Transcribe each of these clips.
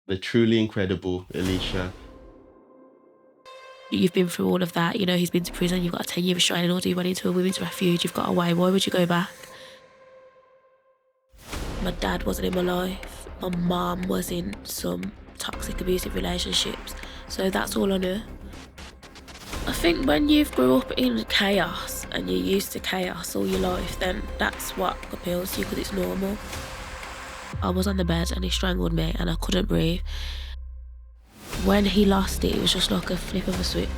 the truly incredible Elisha. You've been through all of that. You know, he's been to prison, you've got a 10-year restraining order, you went into a women's refuge, you've got away. Why would you go back? My dad wasn't in my life. My mum was in some toxic, abusive relationships. So that's all I knew. I think when you've grew up in chaos and you're used to chaos all your life, then that's what appeals to you because it's normal. I was on the bed and he strangled me and I couldn't breathe. When he lost it, it was just like a flip of a switch.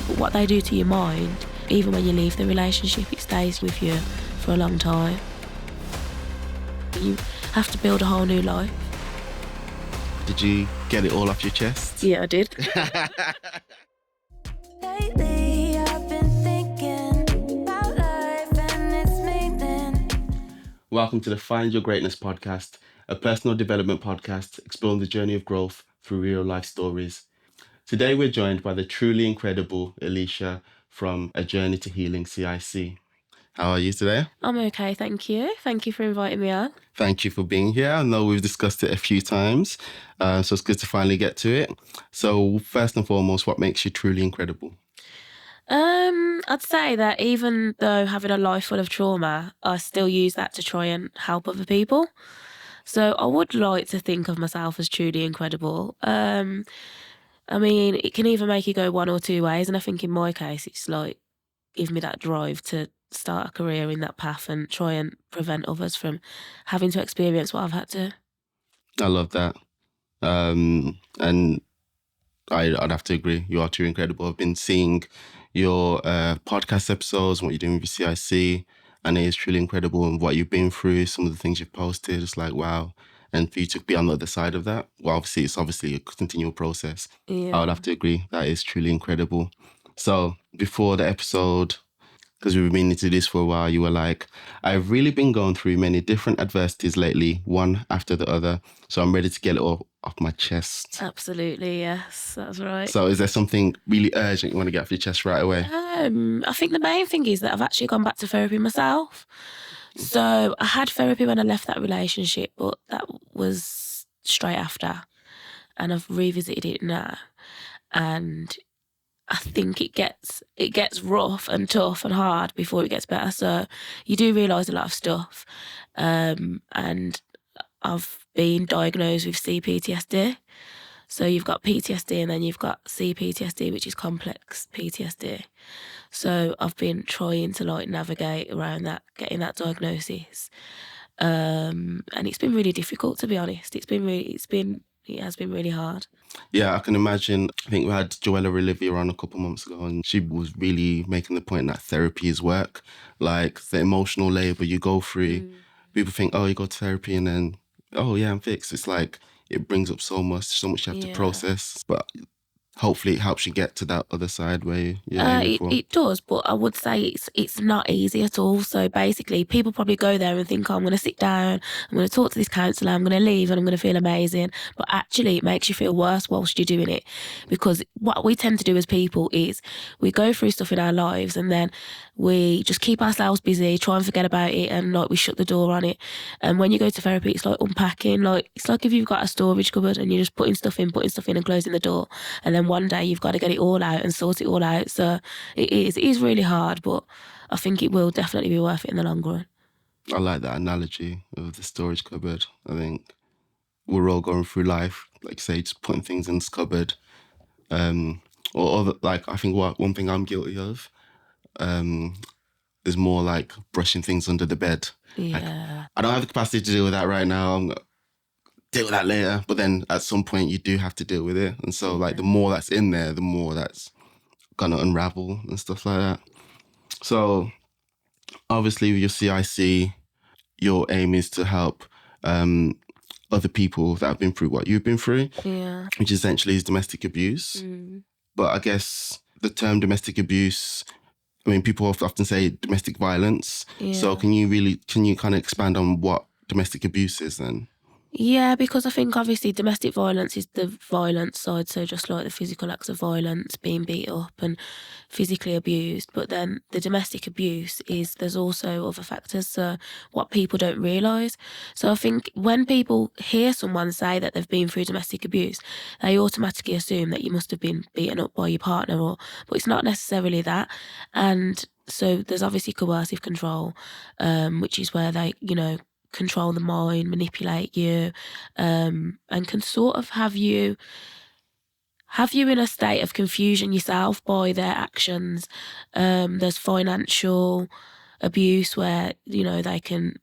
But what they do to your mind, even when you leave the relationship, it stays with you for a long time. You have to build a whole new life. Did you get it all off your chest? Yeah, I did. Lately, I've been thinking about life and its meaning. Welcome to the Find Your Greatness podcast, a personal development podcast exploring the journey of growth through real life stories. Today we're joined by the truly incredible Elisha from A Journey To Healing CIC. How are you today? I'm okay, thank you. Thank you for inviting me on. Thank you for being here. I know we've discussed it a few times, so it's good to finally get to it. So first and foremost, what makes you truly incredible? I'd say that even though having a life full of trauma, I still use that to try and help other people. So I would like to think of myself as truly incredible. I mean, it can either make you go one or two ways, and I think in my case, it's like give me that drive to start a career in that path and try and prevent others from having to experience what I've had to. I love that. And I'd have to agree. You are too incredible. I've been seeing your podcast episodes, what you're doing with your CIC, and it is truly incredible. And what you've been through, some of the things you've posted, it's like, wow. And for you to be on the other side of that, well, it's obviously a continual process. Yeah. I would have to agree. That is truly incredible. So before the episode, because we've been into this for a while, you were like, I've really been going through many different adversities lately, one after the other. So I'm ready to get it all off my chest. Absolutely, yes, that's right. So is there something really urgent you want to get off your chest right away? I think the main thing is that I've actually gone back to therapy myself. So I had therapy when I left that relationship, but that was straight after. And I've revisited it now. And I think it gets rough and tough and hard before it gets better. So you do realise a lot of stuff. And I've been diagnosed with CPTSD. So you've got PTSD and then you've got CPTSD, which is complex PTSD. So I've been trying to like navigate around that, getting that diagnosis. And it's been really difficult, to be honest. It has been really hard. Yeah, I can imagine. I think we had Joella Olivia on a couple months ago, and she was really making the point that therapy is work. Like the emotional labor you go through, people think, oh, you go to therapy and then, oh yeah, I'm fixed. It's like it brings up so much you have to process. But hopefully it helps you get to that other side where you're aiming for. It does, but I would say it's not easy at all. So basically, people probably go there and think, oh, I'm going to sit down, I'm going to talk to this counsellor, I'm going to leave and I'm going to feel amazing. But actually, it makes you feel worse whilst you're doing it. Because what we tend to do as people is we go through stuff in our lives and then we just keep ourselves busy, try and forget about it, and like we shut the door on it. And when you go to therapy, it's like unpacking. Like it's like if you've got a storage cupboard and you're just putting stuff in and closing the door. And then one day you've got to get it all out and sort it all out. So it is really hard, but I think it will definitely be worth it in the long run. I like that analogy of the storage cupboard. I think we're all going through life, like say, just putting things in this cupboard. Or other, like I think one thing I'm guilty of is more like brushing things under the bed. Yeah. Like, I don't have the capacity to deal with that right now. I'm gonna deal with that later. But then at some point you do have to deal with it. And so like the more that's in there, the more that's gonna unravel and stuff like that. So obviously with your CIC, your aim is to help other people that have been through what you've been through, which essentially is domestic abuse. But I guess the term domestic abuse, I mean, people often say domestic violence. So can you kind of expand on what domestic abuse is then? Yeah, because I think obviously domestic violence is the violent side, so just like the physical acts of violence, being beat up and physically abused. But then the domestic abuse there's also other factors, so what people don't realise. So I think when people hear someone say that they've been through domestic abuse, they automatically assume that you must have been beaten up by your partner, but it's not necessarily that. And so there's obviously coercive control, which is where they, control the mind, manipulate you, and can sort of have you in a state of confusion yourself by their actions. There's financial abuse where, they can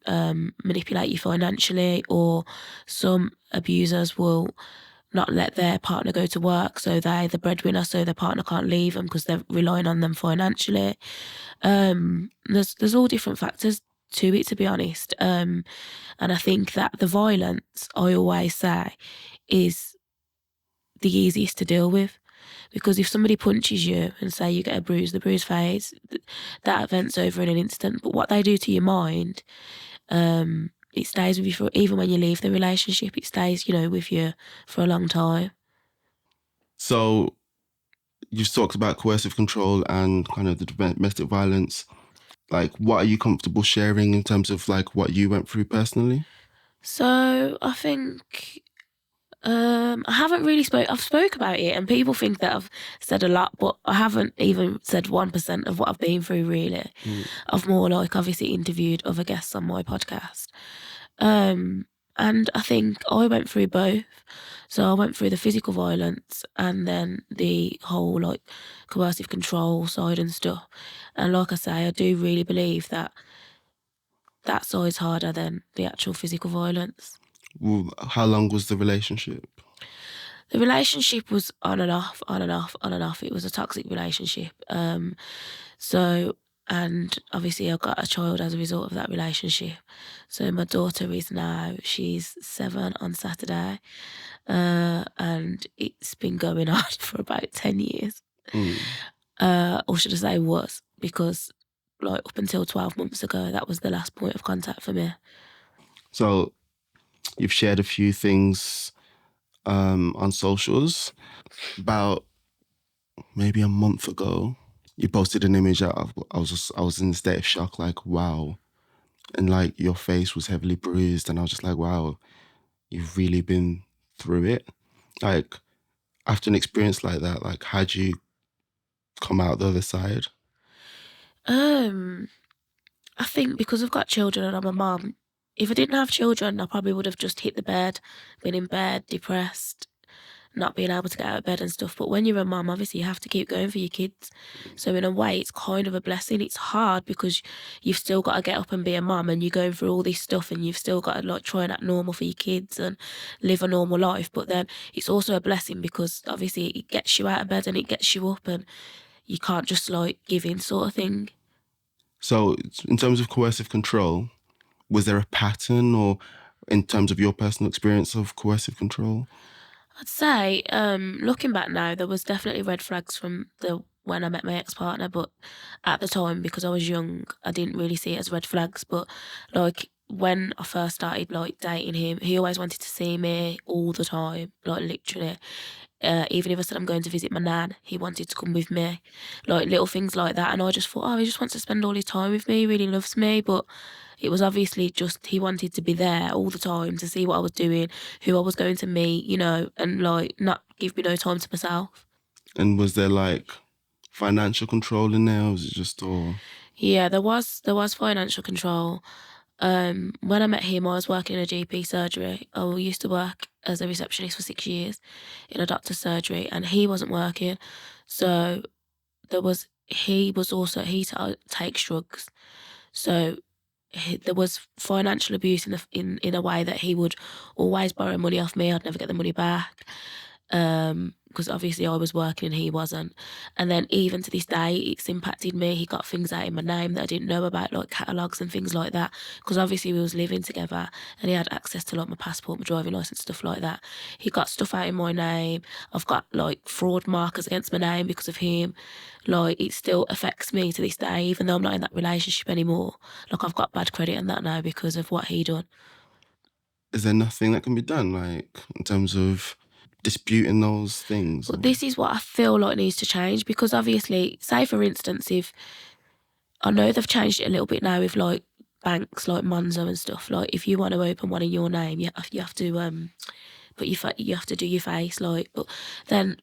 manipulate you financially, or some abusers will not let their partner go to work, so they're the breadwinner, so their partner can't leave them because they're relying on them financially. There's all different factors to it, to be honest. And I think that the violence, I always say, is the easiest to deal with. Because if somebody punches you and say you get a bruise, the bruise fades, that event's over in an instant. But what they do to your mind, it stays with you even when you leave the relationship, it stays, with you for a long time. So you've talked about coercive control and kind of the domestic violence. Like, what are you comfortable sharing in terms of like what you went through personally? So I think I haven't really I've spoke about it, and people think that I've said a lot, but I haven't even said 1% of what I've been through, really. I've more like obviously interviewed other guests on my podcast. And I think I went through both. So I went through the physical violence and then the whole like coercive control side and stuff. And like I say, I do really believe that side's harder than the actual physical violence. Well, how long was the relationship? The relationship was on and off, on and off, on and off. It was a toxic relationship. And obviously I got a child as a result of that relationship. So my daughter she's 7 on Saturday. And it's been going on for about 10 years. Or should I say was, because like up until 12 months ago, that was the last point of contact for me. So you've shared a few things on socials. About maybe a month ago, you posted an image that I was in a state of shock, like, wow. And like your face was heavily bruised, and I was just like, wow, you've really been through it. Like, after an experience like that, like, how'd you come out the other side? I think because I've got children and I'm a mum, if I didn't have children, I probably would have just hit the bed, been in bed, depressed, not being able to get out of bed and stuff. But when you're a mum, obviously you have to keep going for your kids. So in a way, it's kind of a blessing. It's hard because you've still got to get up and be a mum, and you're going through all this stuff, and you've still got to like try and act normal for your kids and live a normal life. But then it's also a blessing because obviously it gets you out of bed and it gets you up, and you can't just like give in sort of thing. So in terms of coercive control, was there a pattern, or in terms of your personal experience of coercive control? I'd say, looking back now, there was definitely red flags from when I met my ex-partner, but at the time, because I was young, I didn't really see it as red flags. But like when I first started like dating him, he always wanted to see me all the time, like literally. Even if I said I'm going to visit my nan, he wanted to come with me, like little things like that. And I just thought, oh, he just wants to spend all his time with me, he really loves me. But it was obviously just he wanted to be there all the time to see what I was doing, who I was going to meet, and like not give me no time to myself. And was there like financial control in there, or was it just all? Yeah, there was financial control. When I met him, I was working in a GP surgery. I used to work as a receptionist for 6 years in a doctor's surgery, and he wasn't working. So he takes drugs. So there was financial abuse in a way that he would always borrow money off me. I'd never get the money back. Because obviously I was working and he wasn't. And then even to this day, it's impacted me. He got things out in my name that I didn't know about, like catalogues and things like that. Because obviously we was living together and he had access to like my passport, my driving licence, stuff like that. He got stuff out in my name. I've got like fraud markers against my name because of him. Like it still affects me to this day, even though I'm not in that relationship anymore. Like I've got bad credit and that now because of what he done. is there nothing that can be done, like, in terms of disputing those things? But this is what I feel like needs to change, because obviously, say for instance, if I know they've changed it a little bit now with like banks like Monzo and stuff. Like if you want to open one in your name, you have to put you have to do your face, like. But then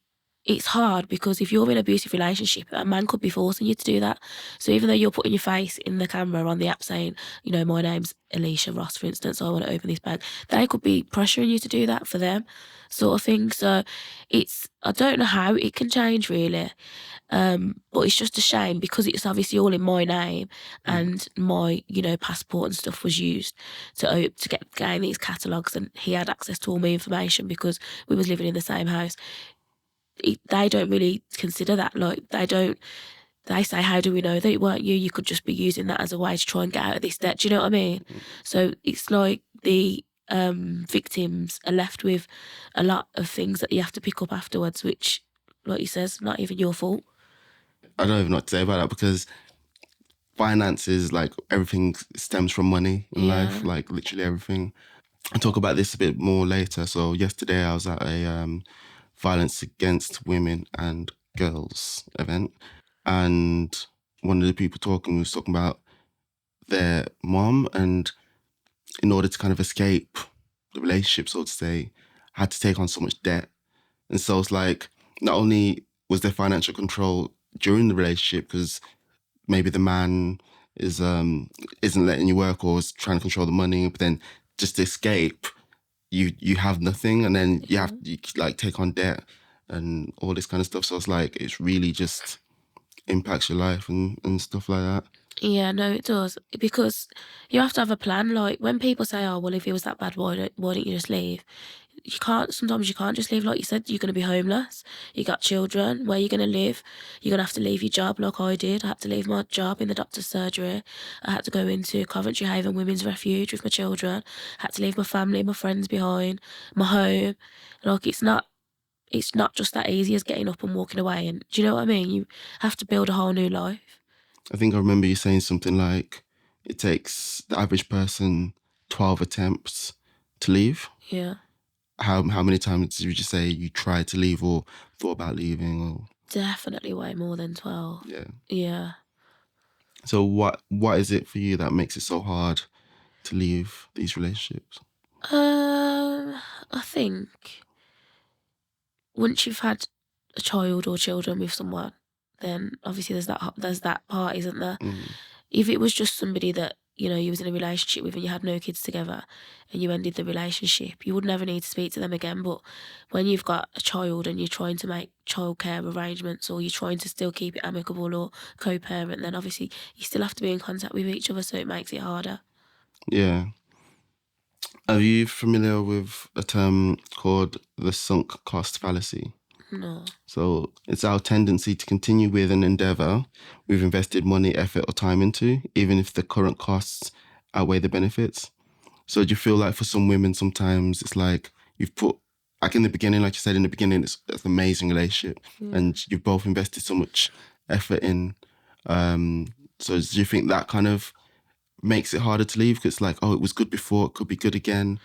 it's hard, because if you're in an abusive relationship, a man could be forcing you to do that. So even though you're putting your face in the camera on the app saying, you know, my name's Elisha Ross, for instance, I want to open this bank, they could be pressuring you to do that for them, sort of thing. So I don't know how it can change really. But it's just a shame, because it's obviously all in my name, and my, you know, passport and stuff was used to gain these catalogues, and he had access to all my information because we was living in the same house. They don't really consider that. Like they say, how do we know that it weren't you? You could just be using that as a way to try and get out of this debt. Do you know what I mean? So it's like the victims are left with a lot of things that you have to pick up afterwards, which, like you says, not even your fault. I don't even know what to say about that, because finances, like, everything stems from money in life, like literally everything. I'll talk about this a bit more later. So yesterday I was at a violence against women and girls event, and one of the people talking was talking about their mom, and in order to kind of escape the relationship, so to say, had to take on so much debt. And so it's like, not only was there financial control during the relationship, because maybe the man isn't letting you work or is trying to control the money, but then just to escape, you have nothing, and then you like take on debt and all this kind of stuff. So it's like, it's really just impacts your life and stuff like that. Yeah, no, it does. Because you have to have a plan. Like when people say, oh, well, if it was that bad, why don't you just leave? Sometimes you can't just leave. Like you said, you're going to be homeless. You got children. Where are you going to live? You're going to have to leave your job, like I did. I had to leave my job in the doctor's surgery. I had to go into Coventry Haven Women's Refuge with my children. I had to leave my family, my friends behind, my home. Like it's not just that easy as getting up and walking away. And do you know what I mean? You have to build a whole new life. I think I remember you saying something like, it takes the average person 12 attempts to leave. Yeah. How many times did you just say you tried to leave or thought about leaving? Or Definitely way more than 12. yeah. Yeah. So what is it for you that makes it so hard to leave these relationships? I think once you've had a child or children with someone, then obviously there's that part, isn't there? If it was just somebody that, you know, you was in a relationship with and you had no kids together and you ended the relationship, you would never need to speak to them again. But when you've got a child and you're trying to make childcare arrangements, or you're trying to still keep it amicable or co-parent, then obviously you still have to be in contact with each other, so it makes it harder. Yeah. Are you familiar with a term called the sunk cost fallacy? No. So it's our tendency to continue with an endeavour we've invested money, effort or time into, even if the current costs outweigh the benefits. So do you feel like for some women sometimes it's like you've put, like in the beginning, like you said in the beginning, it's an amazing relationship and you've both invested so much effort in. So do you think that kind of makes it harder to leave? Because it's like, oh, it was good before, it could be good again.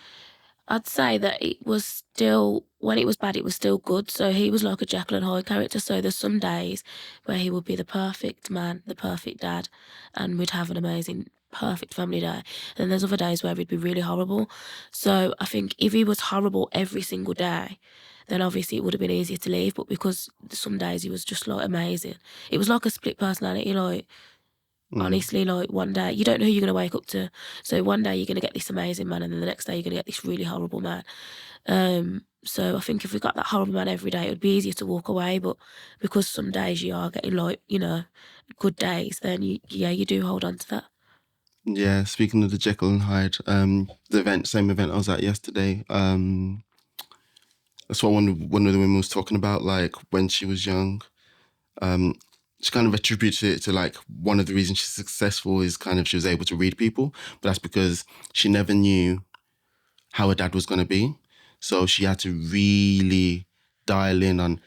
I'd say that it was still, when it was bad, it was still good. So he was like a Jekyll and Hyde character. So there's some days where he would be the perfect man, the perfect dad, and we'd have an amazing, perfect family day. And then there's other days where he'd be really horrible. So I think if he was horrible every single day, then obviously it would have been easier to leave. But because some days he was just like amazing, it was like a split personality, like. Honestly, like one day, you don't know who you're going to wake up to. So one day you're going to get this amazing man, and then the next day you're going to get this really horrible man. So I think if we got that horrible man every day, it would be easier to walk away. But because some days you are getting like, you know, good days, then you do hold on to that. Yeah, speaking of the Jekyll and Hyde, the same event I was at yesterday, that's what one of the women was talking about, like when she was young. She kind of attributed it to like one of the reasons she's successful is kind of she was able to read people, but that's because she never knew how her dad was going to be. So she had to really dial in on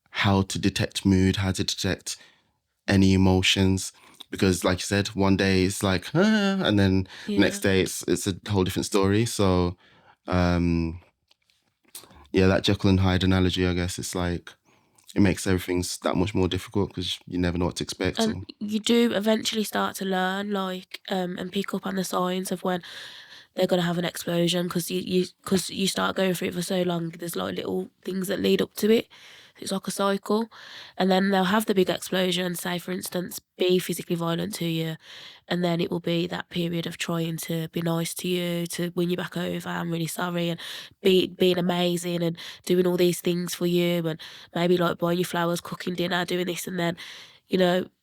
how to detect mood, how to detect any emotions. Because like you said, one day it's like, and then next day it's a whole different story. So Yeah, that Jekyll and Hyde analogy, I guess, it's like it makes everything that much more difficult because you never know what to expect. And you do eventually start to learn, like, and pick up on the signs of when they're gonna have an explosion because you start going through it for so long. There's like little things that lead up to it. It's like a cycle, and then they'll have the big explosion. Say, for instance, be physically violent to you, and then it will be that period of trying to be nice to you, to win you back over. I'm really sorry, and being amazing and doing all these things for you, and maybe like buying you flowers, cooking dinner, doing this, and then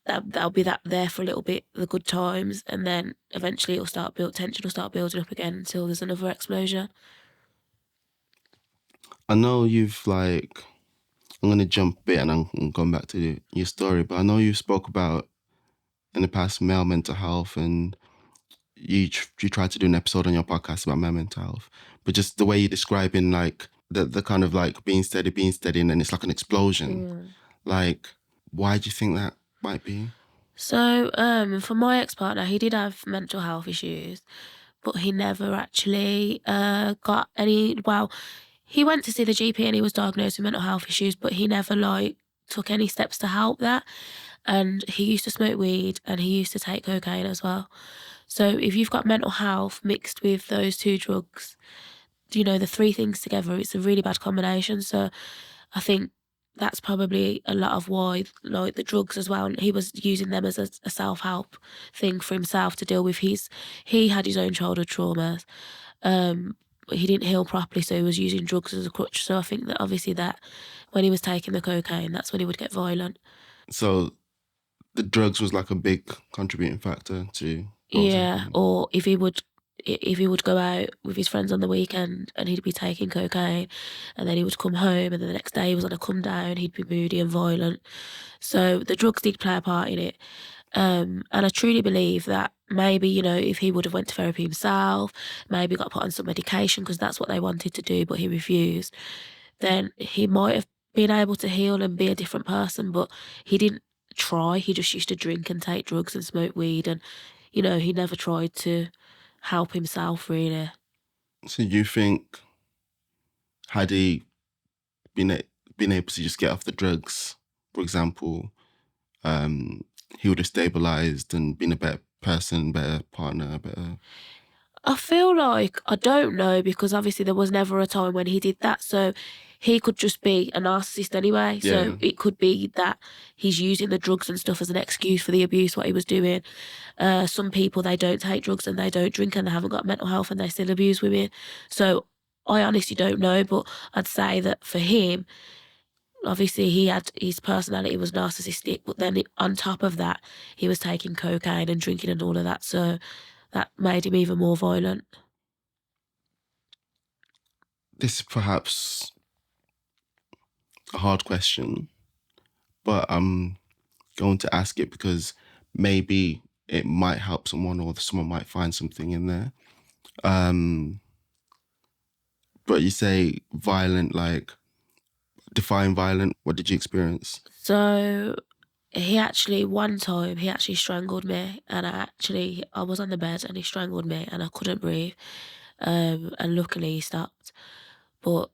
that'll be that there for a little bit, the good times, and then eventually tension will start building up again until there's another explosion. I know you've like, I'm going to jump a bit and I'm going back to your story, but I know you spoke about in the past male mental health, and you tried to do an episode on your podcast about male mental health, but just the way you're describing like the kind of like being steady, and then it's like an explosion. Like, why do you think that might be? So, for my ex-partner, he did have mental health issues, but he never actually got any. Well, he went to see the GP and he was diagnosed with mental health issues, but he never like took any steps to help that. And he used to smoke weed and he used to take cocaine as well. So if you've got mental health mixed with those two drugs, the three things together, it's a really bad combination. So I think that's probably a lot of why, like the drugs as well. And he was using them as a self-help thing for himself to deal with he had his own childhood traumas. He didn't heal properly, so he was using drugs as a crutch. So I think that obviously that when he was taking the cocaine, that's when he would get violent. So the drugs was like a big contributing factor to Yeah, or if he would go out with his friends on the weekend and he'd be taking cocaine, and then he would come home and then the next day he was on a come down, he'd be moody and violent. So the drugs did play a part in it. And I truly believe that maybe, if he would have went to therapy himself, maybe got put on some medication because that's what they wanted to do, but he refused, then he might have been able to heal and be a different person, but he didn't try. He just used to drink and take drugs and smoke weed, and he never tried to help himself really. So you think had he been able to just get off the drugs, for example, he would have stabilized and been a better person, better partner, better... I feel like, I don't know, because obviously there was never a time when he did that, so he could just be a narcissist anyway. Yeah. So it could be that he's using the drugs and stuff as an excuse for the abuse, what he was doing. Some people, they don't take drugs and they don't drink and they haven't got mental health and they still abuse women. So I honestly don't know, but I'd say that for him, obviously he had, his personality was narcissistic, but then on top of that, he was taking cocaine and drinking and all of that, so that made him even more violent. This is perhaps a hard question, but I'm going to ask it because maybe it might help someone or someone might find something in there. But you say violent, like define violent. What did you experience? So one time he actually strangled me, and I was on the bed and he strangled me and I couldn't breathe, and luckily he stopped. But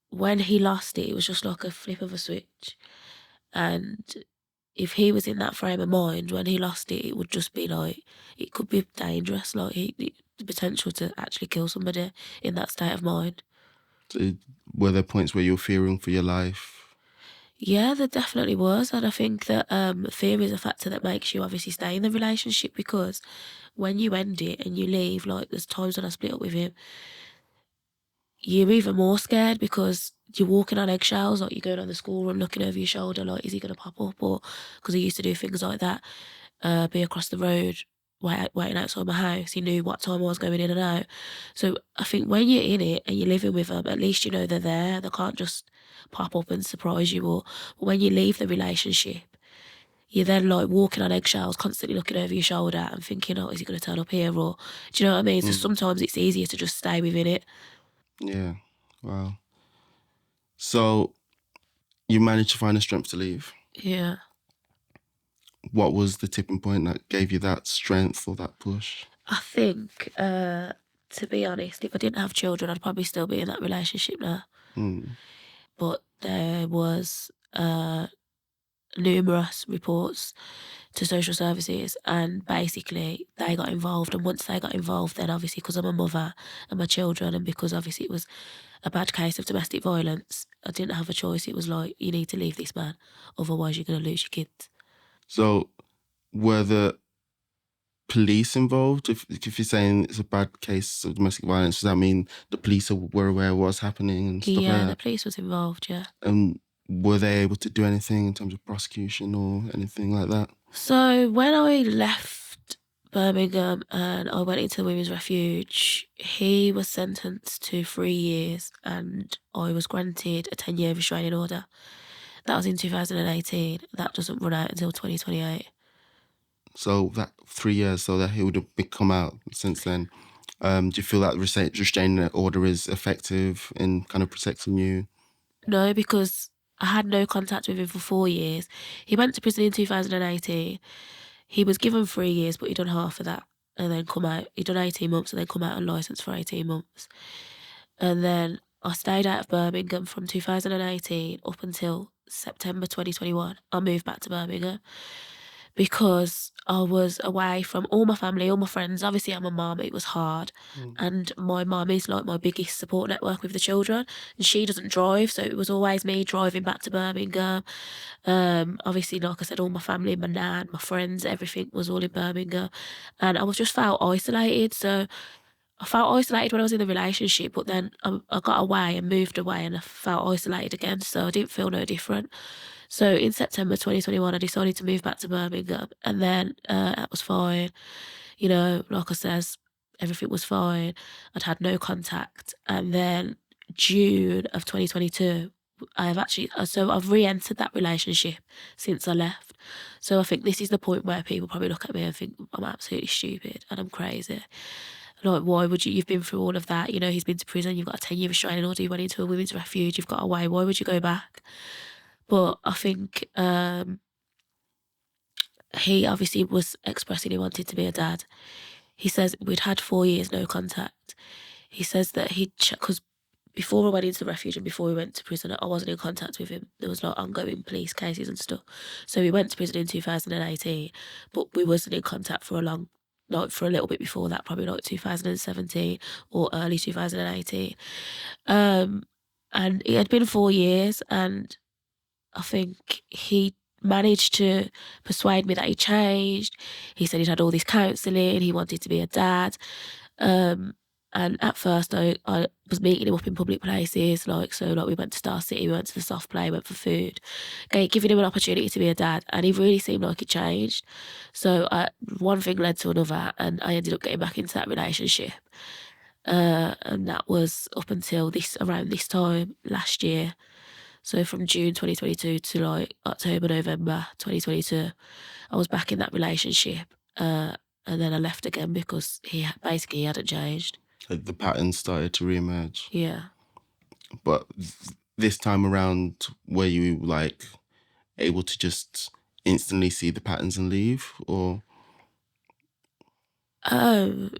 when he lost it, it was just like a flip of a switch, and if he was in that frame of mind when he lost it, it would just be like, it could be dangerous, like the potential to actually kill somebody in that state of mind. So were there points where you were fearing for your life? Yeah, there definitely was, and I think that fear is a factor that makes you obviously stay in the relationship, because when you end it and you leave, like there's times when I split up with him, you're even more scared because you're walking on eggshells, like you're going on the school run looking over your shoulder, like is he going to pop up? Or because he used to do things like that, be across the road, waiting outside my house. He knew what time I was going in and out. So I think when you're in it and you're living with them, at least you know they're there. They can't just pop up and surprise you. Or when you leave the relationship, you're then like walking on eggshells, constantly looking over your shoulder and thinking, oh, is he going to turn up here? Or do you know what I mean? So sometimes it's easier to just stay within it. Yeah. Wow. So you managed to find the strength to leave. Yeah. What was the tipping point that gave you that strength or that push? I think to be honest, if I didn't have children, I'd probably still be in that relationship now. But there was numerous reports to social services, and basically they got involved. And once they got involved, then obviously because I'm a mother and my children, and because obviously it was a bad case of domestic violence, I didn't have a choice. It was like, you need to leave this man, otherwise you're going to lose your kids. So were the police involved? If you're saying it's a bad case of domestic violence, does that mean the police were aware of what's happening and stuff like Yeah, that? the police was involved, yeah. And were they able to do anything in terms of prosecution or anything like that? So when I left Birmingham and I went into the Women's Refuge, he was sentenced to 3 years and I was granted a 10-year restraining order. That was in 2018. That doesn't run out until 2028. So that 3 years, so that he would have come out since then. Do you feel that restraining order is effective in kind of protecting you? No, because I had no contact with him for 4 years. He went to prison in 2018. He was given 3 years, but he'd done half of that and then come out. He'd done 18 months and then come out on licence for 18 months. And then I stayed out of Birmingham from 2018 up until September 2021. I moved back to Birmingham because I was away from all my family, all my friends. Obviously, I'm a mum, it was hard. And my mum is like my biggest support network with the children. And she doesn't drive, so it was always me driving back to Birmingham. Obviously, like I said, all my family, my nan, my friends, everything was all in Birmingham. And I was just felt isolated. So I felt isolated when I was in the relationship, but then I got away and moved away and I felt isolated again. So I didn't feel no different. So in September 2021, I decided to move back to Birmingham, and then that was fine. You know, like I says, everything was fine. I'd had no contact. And then June of 2022, I've re-entered that relationship since I left. So I think this is the point where people probably look at me and think I'm absolutely stupid and I'm crazy. Like, why would you've been through all of that? You know, he's been to prison, you've got a 10-year restraining order, you went into a women's refuge, you've got away, why would you go back? But I think he obviously was expressing he wanted to be a dad. He says we'd had 4 years no contact. He says that because before I went into the refuge and before we went to prison, I wasn't in contact with him. There was like ongoing police cases and stuff. So we went to prison in 2018, but we wasn't in contact for for a little bit before that, probably like 2017 or early 2018. And it had been 4 years, and I think he managed to persuade me that he changed. He said he'd had all this counselling, he wanted to be a dad. And at first I was meeting him up in public places, we went to Star City, we went to the soft play, went for food, giving him an opportunity to be a dad, and he really seemed like he changed. So one thing led to another, and I ended up getting back into that relationship. And that was up until around this time last year. So from June 2022 to like October, November 2022, I was back in that relationship. And then I left again because he hadn't changed. Like the patterns started to reemerge. Yeah. But this time around, were you like able to just instantly see the patterns and leave, or?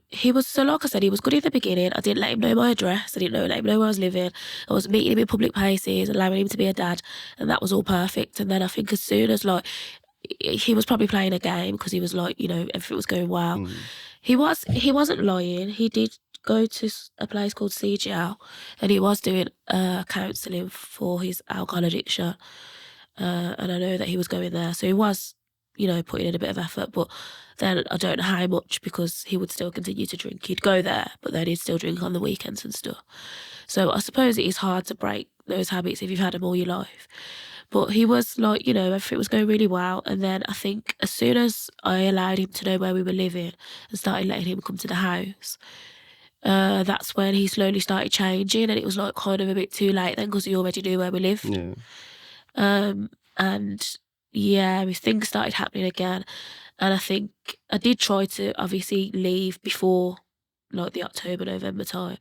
He was, so like I said, he was good in the beginning. I didn't let him know my address. I didn't let him know where I was living. I was meeting him in public places, allowing him to be a dad, and that was all perfect. And then I think as soon as he was probably playing a game because he was everything was going well. He wasn't lying. He did go to a place called CGL, and he was doing counselling for his alcohol addiction. And I know that he was going there, so he was putting in a bit of effort, but then I don't know how much, because he would still continue to drink. He'd go there, but then he'd still drink on the weekends and stuff. So I suppose it is hard to break those habits if you've had them all your life. But he was everything was going really well. And then I think as soon as I allowed him to know where we were living and started letting him come to the house, that's when he slowly started changing, and it was kind of a bit too late then because he already knew where we lived. Yeah. And yeah, things started happening again. And I think I did try to obviously leave before the October, November time.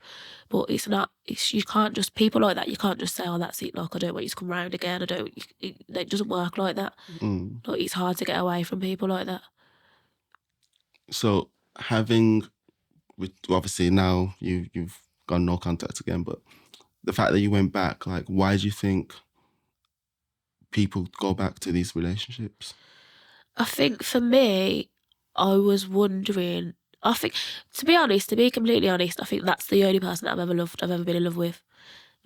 But you can't just, people like that, you can't just say, oh, that's it, I don't want you to come round again. It doesn't work like that. It's hard to get away from people like that. So having obviously now you've got no contact again, but the fact that you went back, like, why do you think people go back to these relationships? I think for me, I was wondering. I think, to be honest, to be completely honest, I think that's the only person that I've ever loved. I've ever been in love with,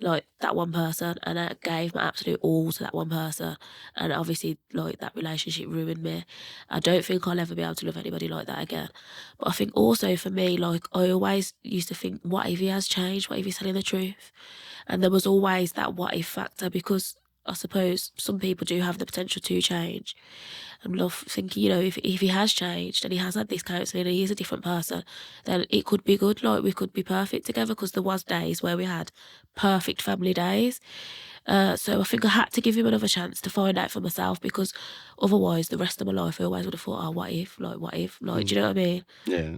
like that one person, and I gave my absolute all to that one person. And obviously, like that relationship ruined me. I don't think I'll ever be able to love anybody like that again. But I think also for me, like I always used to think, what if he has changed? What if he's telling the truth? And there was always that what if factor, because I suppose some people do have the potential to change. And love thinking, if he has changed and he has had this counselling and he is a different person, then it could be good. Like we could be perfect together, because there was days where we had perfect family days. So I think I had to give him another chance to find out for myself, because otherwise the rest of my life I always would have thought, oh, what if? Do you know what I mean? Yeah.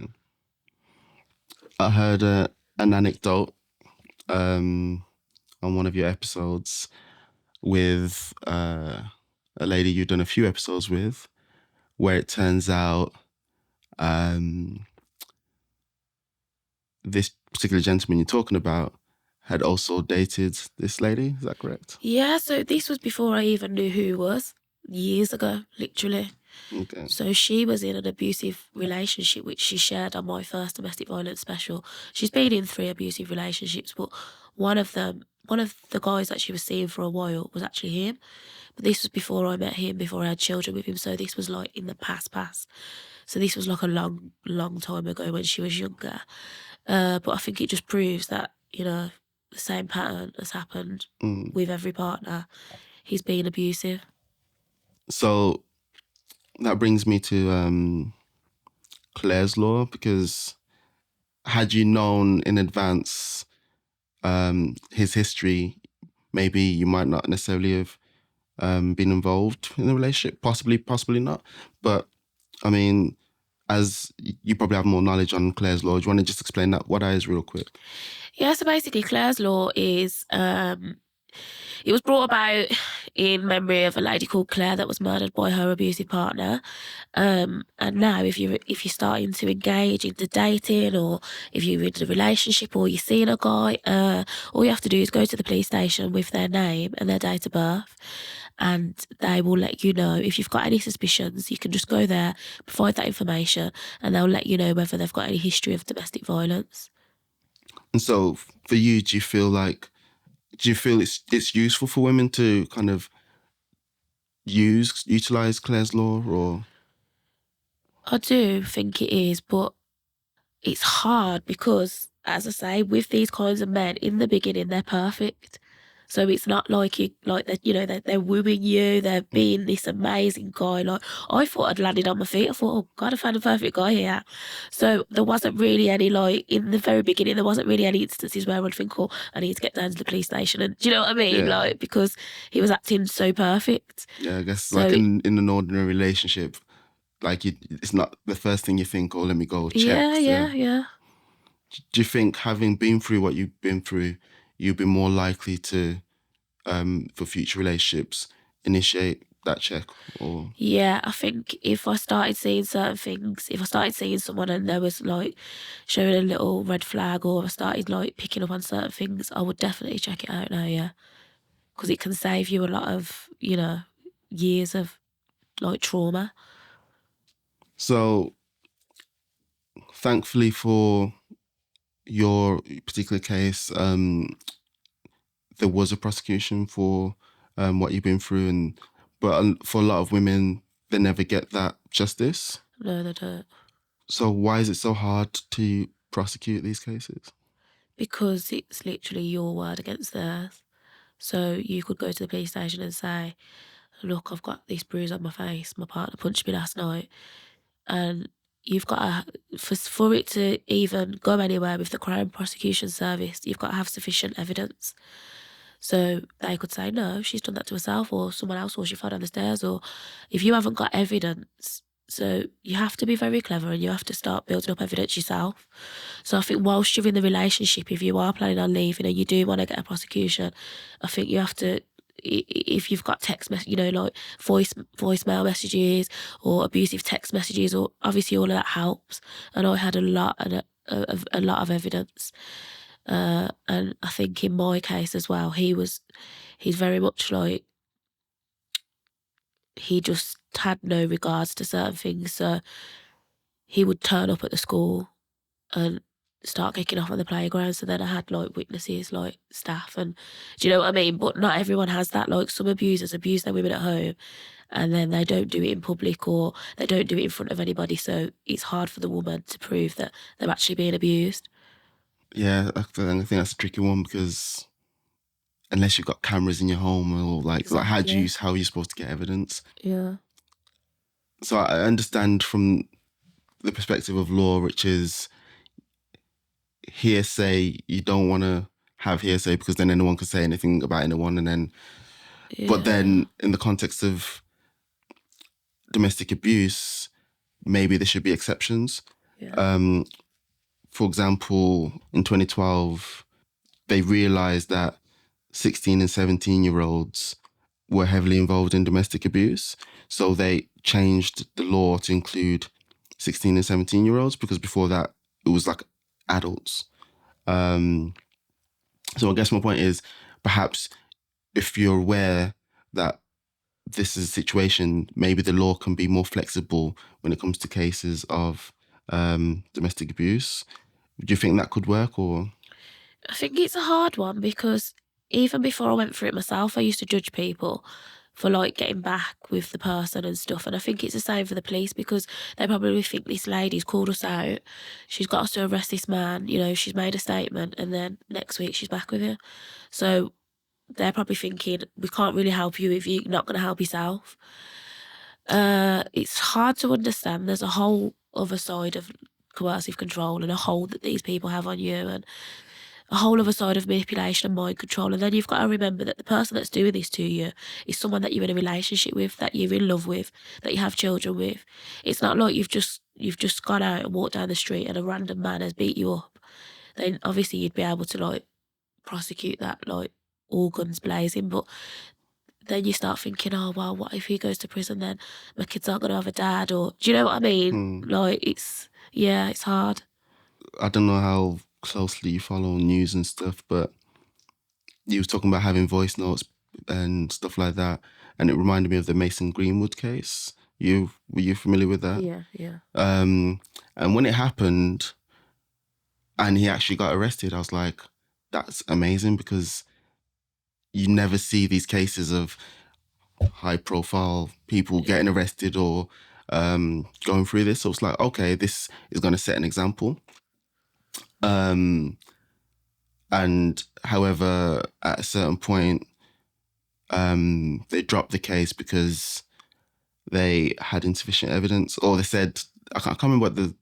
I heard an anecdote on one of your episodes with a lady you've done a few episodes with, where it turns out this particular gentleman you're talking about had also dated this lady. Is that correct? Yeah, so this was before I even knew who he was, years ago, literally. Okay. So she was in an abusive relationship, which she shared on my first domestic violence special. She's been in 3 abusive relationships, but one of the guys that she was seeing for a while was actually him. But this was before I met him, before I had children with him. So this was like in the past. So this was like a long time ago when she was younger. But I think it just proves that, the same pattern has happened with every partner. He's been abusive. So that brings me to Claire's law, because had you known in advance his history, maybe you might not necessarily have been involved in the relationship. Possibly not. But I mean, as you probably have more knowledge on Claire's law, do you want to just explain what that is real quick? Yeah, so basically Claire's law is it was brought about in memory of a lady called Claire that was murdered by her abusive partner. And now if you're starting to engage into dating, or if you're in a relationship, or you're seeing a guy, all you have to do is go to the police station with their name and their date of birth, and they will let you know. If you've got any suspicions, you can just go there, provide that information, and they'll let you know whether they've got any history of domestic violence. And so for you, do you feel it's useful for women to kind of utilize Claire's law, or? I do think it is, but it's hard because, as I say, with these kinds of men, in the beginning, they're perfect. So it's not like they're wooing you, they're being this amazing guy. Like, I thought I'd landed on my feet. I thought, oh God, I found a perfect guy here. So there wasn't really any, in the very beginning, there wasn't really any instances where I'd think, oh, I need to get down to the police station. And do you know what I mean? Yeah. Because he was acting so perfect. Yeah, I guess in an ordinary relationship, it's not the first thing you think, oh, let me go check. Yeah. Do you think, having been through what you've been through, you'd be more likely to, for future relationships, initiate that check? Or? Yeah, I think if I started seeing certain things, if I started seeing someone and there was showing a little red flag, or I started picking up on certain things, I would definitely check it out now, yeah. Because it can save you a lot of, years of trauma. So, thankfully for your particular case, there was a prosecution for what you've been through, but for a lot of women, they never get that justice. No, they don't. So why is it so hard to prosecute these cases? Because it's literally your word against theirs. So you could go to the police station and say, look, I've got this bruise on my face, my partner punched me last night, and you've got to, for it to even go anywhere with the Crown Prosecution Service, you've got to have sufficient evidence. So they could say, no, she's done that to herself, or someone else, or she fell down the stairs, or if you haven't got evidence. So you have to be very clever, and you have to start building up evidence yourself. So I think whilst you're in the relationship, if you are planning on leaving and you do want to get a prosecution, I think you have to, if you've got text message, voicemail messages or abusive text messages, or obviously all of that helps. And I had a lot, and a lot of evidence. And I think in my case as well, he's very much like, he just had no regards to certain things. So he would turn up at the school and start kicking off on the playground. So then I had like witnesses, like staff, and do you know what I mean? But not everyone has that. Like some abusers abuse their women at home and then they don't do it in public, or they don't do it in front of anybody. So it's hard for the woman to prove that they're actually being abused. Yeah, I think that's a tricky one, because unless you've got cameras in your home, or like how are you supposed to get evidence? Yeah. So I understand from the perspective of law, which is hearsay. You don't want to have hearsay because then anyone can say anything about anyone, and then. Yeah. But then, in the context of domestic abuse, maybe there should be exceptions. Yeah. For example, in 2012, they realised that 16 and 17-year-olds were heavily involved in domestic abuse. So they changed the law to include 16 and 17-year-olds, because before that, it was like adults. So I guess my point is, perhaps if you're aware that this is a situation, maybe the law can be more flexible when it comes to cases of domestic abuse. Do you think that could work, or? I think it's a hard one, because even before I went through it myself, I used to judge people for like getting back with the person and stuff. And I think it's the same for the police, because they probably think this lady's called us out, she's got us to arrest this man, you know, she's made a statement, and then next week she's back with you. So they're probably thinking, we can't really help you if you're not going to help yourself. It's hard to understand. There's a whole other side of coercive control, and a hold that these people have on you, and a whole other side of manipulation and mind control. And then you've got to remember that the person that's doing this to you is someone that you're in a relationship with, that you're in love with, that you have children with. It's not like you've just gone out and walked down the street and a random man has beat you up. Then obviously you'd be able to like prosecute that, like all guns blazing. But then you start thinking, oh well, what if he goes to prison? Then my kids aren't going to have a dad, or do you know what I mean? Like it's hard. I don't know how closely you follow news and stuff, but you was talking about having voice notes and stuff like that, and it reminded me of the Mason Greenwood case. Were you familiar with that? Yeah. And when it happened, and he actually got arrested, I was like, that's amazing, because you never see these cases of high-profile people getting arrested or going through this. So it's like, okay, this is going to set an example. And however, at a certain point, they dropped the case because they had insufficient evidence, or they said, I can't remember what the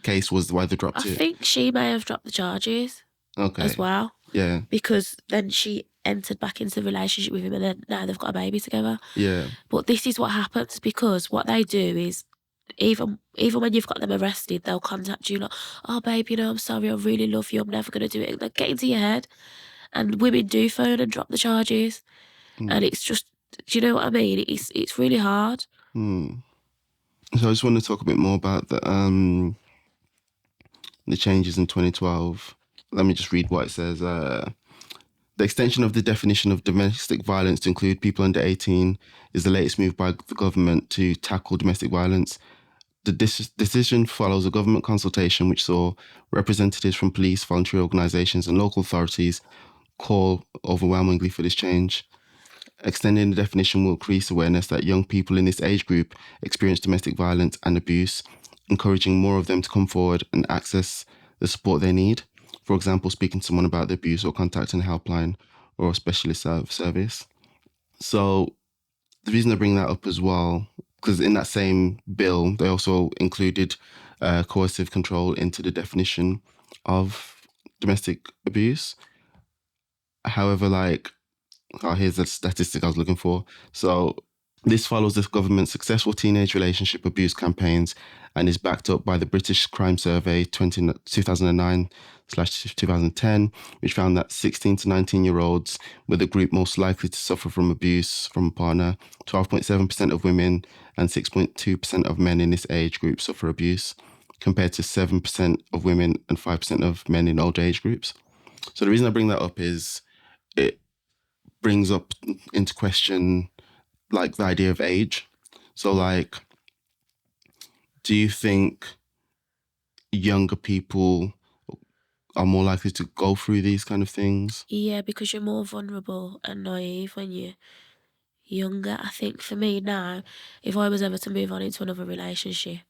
case was, why they dropped it. I think she may have dropped the charges as well. Yeah. Because then she entered back into the relationship with him, and then now they've got a baby together. Yeah. But this is what happens, because what they do is, even when you've got them arrested, they'll contact you like, oh babe, you know, I'm sorry, I really love you, I'm never going to do it. Like, get into your head. And women do phone and drop the charges. And it's just, do you know what I mean? It's really hard. So I just want to talk a bit more about the changes in 2012. Let me just read what it says. The extension of the definition of domestic violence to include people under 18 is the latest move by the government to tackle domestic violence. The decision follows a government consultation which saw representatives from police, voluntary organisations and local authorities call overwhelmingly for this change. Extending the definition will increase awareness that young people in this age group experience domestic violence and abuse, encouraging more of them to come forward and access the support they need. For example, speaking to someone about the abuse or contacting a helpline or a specialist service. So the reason I bring that up as well, because in that same bill, they also included coercive control into the definition of domestic abuse. However, here's the statistic I was looking for. So this follows the government's successful teenage relationship abuse campaigns and is backed up by the British Crime Survey 2009/2010, which found that 16 to 19-year-olds were the group most likely to suffer from abuse from a partner. 12.7% of women and 6.2% of men in this age group suffer abuse, compared to 7% of women and 5% of men in older age groups. So the reason I bring that up is it brings up into question like the idea of age. So like, do you think younger people are more likely to go through these kind of things? Yeah, because you're more vulnerable and naive when you're younger. I think for me now, if I was ever to move on into another relationship,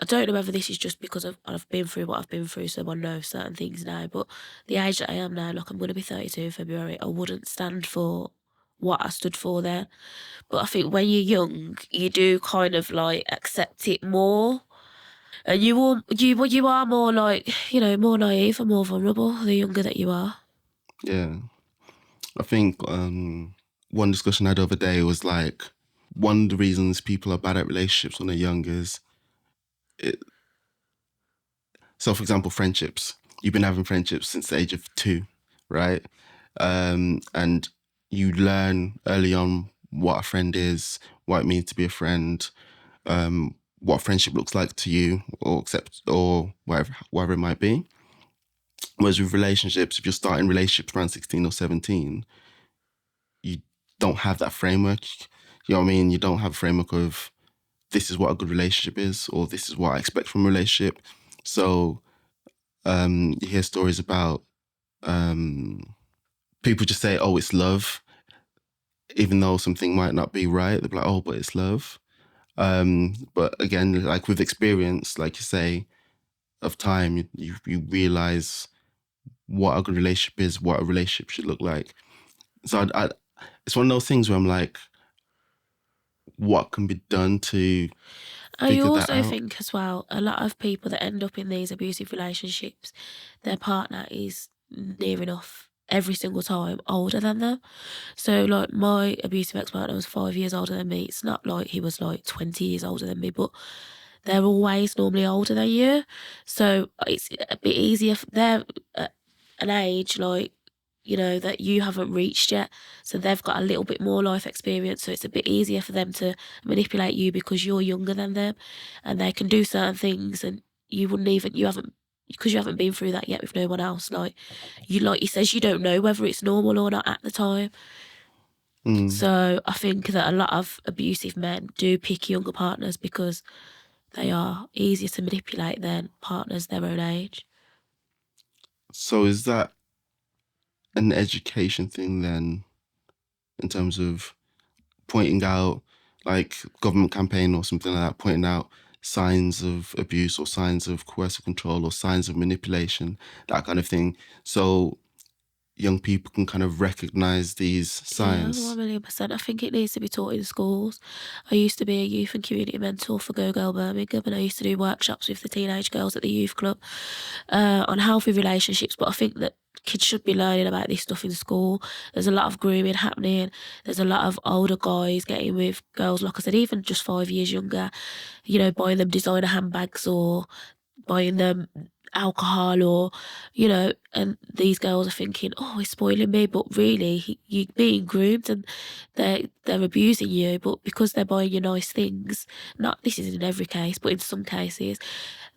I don't know whether this is just because I've been through what I've been through, so I know certain things now, but the age that I am now, like I'm going to be 32 in February, I wouldn't stand for what I stood for then. But I think when you're young, you do kind of like accept it more. And you are more like, more naive and more vulnerable the younger that you are. Yeah. I think one discussion I had the other day was like, one of the reasons people are bad at relationships when they're young is, so for example, friendships. You've been having friendships since the age of 2, right? And you learn early on what a friend is, what it means to be a friend, what friendship looks like to you, or whatever it might be. Whereas with relationships, if you're starting relationships around 16 or 17, you don't have that framework. You know what I mean? You don't have a framework of this is what a good relationship is, or this is what I expect from a relationship. So you hear stories about people just say, oh, it's love, even though something might not be right. They're like, oh, but it's love. But again, like with experience, like you say, of time, you realize what a good relationship is, what a relationship should look like. So it's one of those things where I'm like, what can be done to I figure that also out? think as well, a lot of people that end up in these abusive relationships, their partner is near enough every single time older than them. So like my abusive ex-partner was 5 years older than me. It's not like he was like 20 years older than me, but they're always normally older than you. So it's a bit easier. They're at an age like, that you haven't reached yet. So they've got a little bit more life experience. So it's a bit easier for them to manipulate you because you're younger than them and they can do certain things and because you haven't been through that yet with no one else. Like you says, you don't know whether it's normal or not at the time. So I think that a lot of abusive men do pick younger partners because they are easier to manipulate than partners their own age. So is that an education thing then, in terms of pointing out, like government campaign or something like that, pointing out signs of abuse or signs of coercive control or signs of manipulation, that kind of thing, so young people can kind of recognize these signs? Yeah, 1,000,000%. I think it needs to be taught in schools. I used to be a youth and community mentor for Go Girl Birmingham, and I used to do workshops with the teenage girls at the youth club on healthy relationships. But I think that kids should be learning about this stuff in school. There's a lot of grooming happening. There's a lot of older guys getting with girls, like I said, even just 5 years younger, buying them designer handbags or buying them alcohol or, and these girls are thinking, oh, he's spoiling me, but really you're being groomed and they're abusing you, but because they're buying you nice things, this isn't in every case, but in some cases,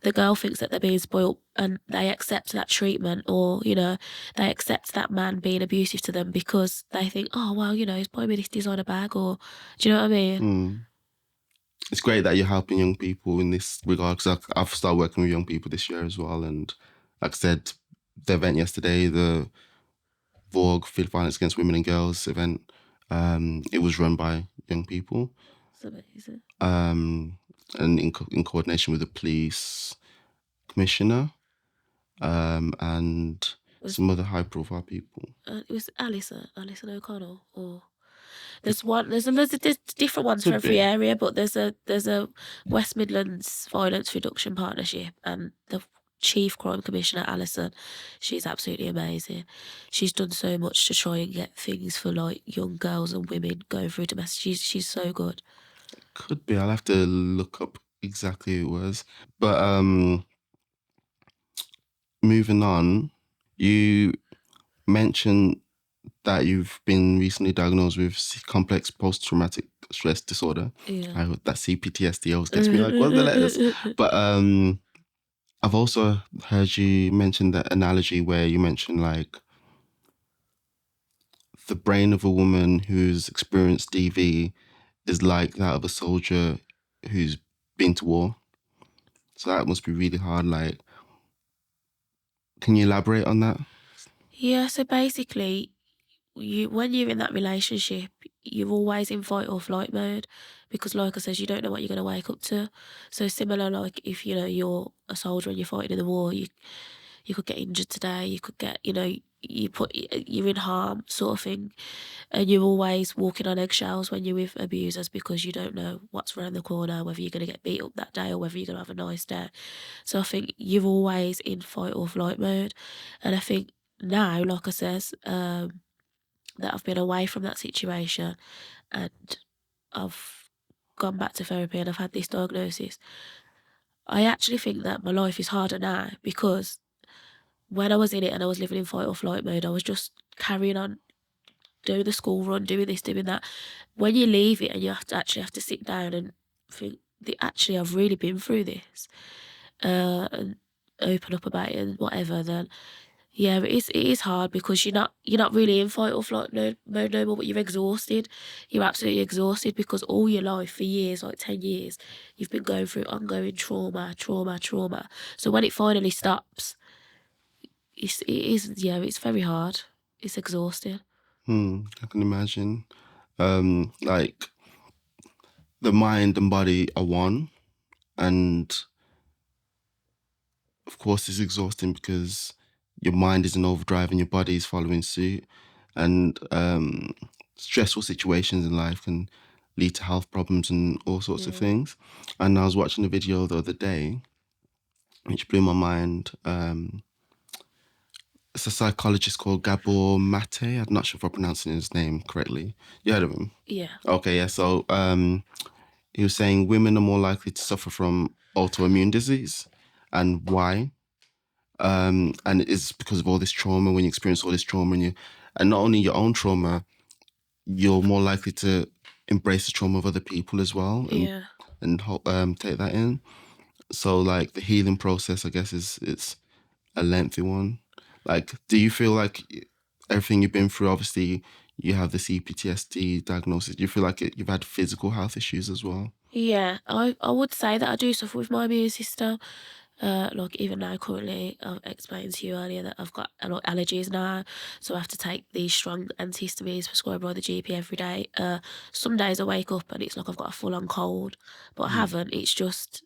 the girl thinks that they're being spoiled and they accept that treatment or, they accept that man being abusive to them because they think, oh, well, he's buying me this designer bag or, do you know what I mean? It's great that you're helping young people in this regard, because I've started working with young people this year as well. And like I said, the event yesterday, the Vogue Violence Against Women and Girls event, it was run by young people. That's amazing. And in coordination with the police commissioner and some other high-profile people. It was Alison O'Connell, or there's different ones for every area, but there's a West Midlands Violence Reduction Partnership, and the Chief Crime Commissioner Alison, she's absolutely amazing. She's done so much to try and get things for like young girls and women going through domestic. She's so good. Could be. I'll have to look up exactly who it was. But moving on, you mentioned that you've been recently diagnosed with complex post-traumatic stress disorder. Yeah. That CPTSD always gets me like, what are the letters? But I've also heard you mention that analogy where you mentioned like the brain of a woman who's experienced DV is like that of a soldier who's been to war. So that must be really hard. Like, can you elaborate on that? Yeah, so basically, when you're in that relationship, you're always in fight or flight mode because, like I said, you don't know what you're going to wake up to. So similar, like if you're a soldier and you're fighting in the war, you could get injured today. You could get you're in harm, sort of thing, and you're always walking on eggshells when you're with abusers because you don't know what's around the corner, whether you're going to get beat up that day or whether you're going to have a nice day. So I think you're always in fight or flight mode, and I think now, like I says, that I've been away from that situation and I've gone back to therapy and I've had this diagnosis, I actually think that my life is harder now because when I was in it and I was living in fight or flight mode, I was just carrying on doing the school run, doing this, doing that. When you leave it and you have to sit down and think, actually, I've really been through this, and open up about it and whatever, then yeah, it is hard because you're not really in fight or flight mode no more, but you're exhausted. You're absolutely exhausted because all your life for years, like 10 years, you've been going through ongoing trauma. So when it finally stops, it's very hard. It's exhausting. I can imagine. Like the mind and body are one, and of course it's exhausting because your mind is in overdrive and your body is following suit, and stressful situations in life can lead to health problems and all sorts of things. And I was watching a video the other day which blew my mind. It's a psychologist called Gabor Mate. I'm not sure if I'm pronouncing his name correctly. You heard of him? Yeah. Okay, yeah. So he was saying women are more likely to suffer from autoimmune disease. And why? And it's because of all this trauma. When you experience all this trauma, and not only your own trauma, you're more likely to embrace the trauma of other people as well, Yeah. and take that in. So like the healing process, I guess, it's a lengthy one. Like, do you feel like everything you've been through, obviously you have the CPTSD diagnosis, do you feel like you've had physical health issues as well? Yeah, I would say that I do suffer with my immune system. Like even now, currently, I've explained to you earlier that I've got a lot of allergies now, so I have to take these strong antihistamines prescribed by the GP every day. Some days I wake up and it's like I've got a full-on cold, but I haven't. It's just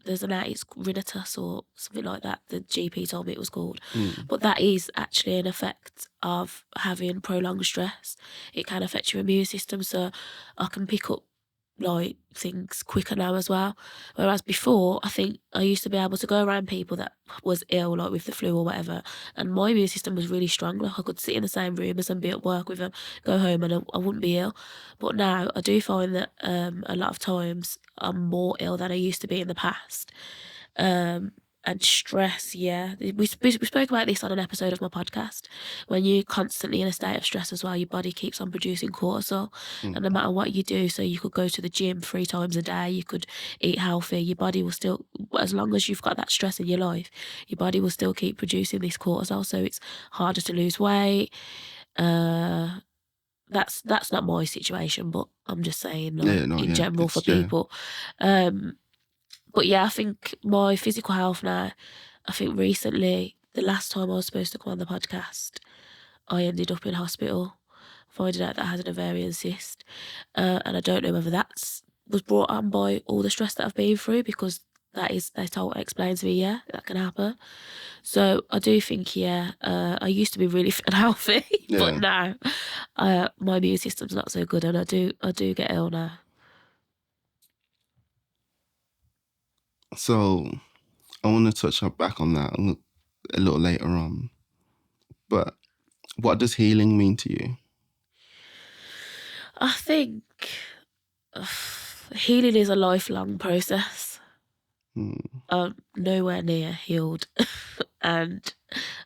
there's it's rhinitis or something like that. The GP told me it was called, but that is actually an effect of having prolonged stress. It can affect your immune system, so I can pick up like things quicker now as well. Whereas before, I think I used to be able to go around people that was ill, like with the flu or whatever, and my immune system was really strong. Like I could sit in the same room as them, be at work with them, go home, and I wouldn't be ill. But now I do find that a lot of times I'm more ill than I used to be in the past. And stress, yeah. We spoke about this on an episode of my podcast. When you're constantly in a state of stress as well, your body keeps on producing cortisol. And no matter what you do, so you could go to the gym 3 times a day, you could eat healthy, your body will still, as long as you've got that stress in your life, your body will still keep producing this cortisol. So it's harder to lose weight. That's not my situation, but I'm just saying, like, in general for people. But yeah, I think my physical health now, I think recently, the last time I was supposed to come on the podcast, I ended up in hospital, finding out that I had an ovarian cyst. And I don't know whether was brought on by all the stress that I've been through, because they explained to me, yeah, that can happen. So I do think, yeah, I used to be really fit and healthy, but now my immune system's not so good, and I do get ill now. So I want to touch back on that a little later on. But what does healing mean to you? I think healing is a lifelong process. I'm nowhere near healed, and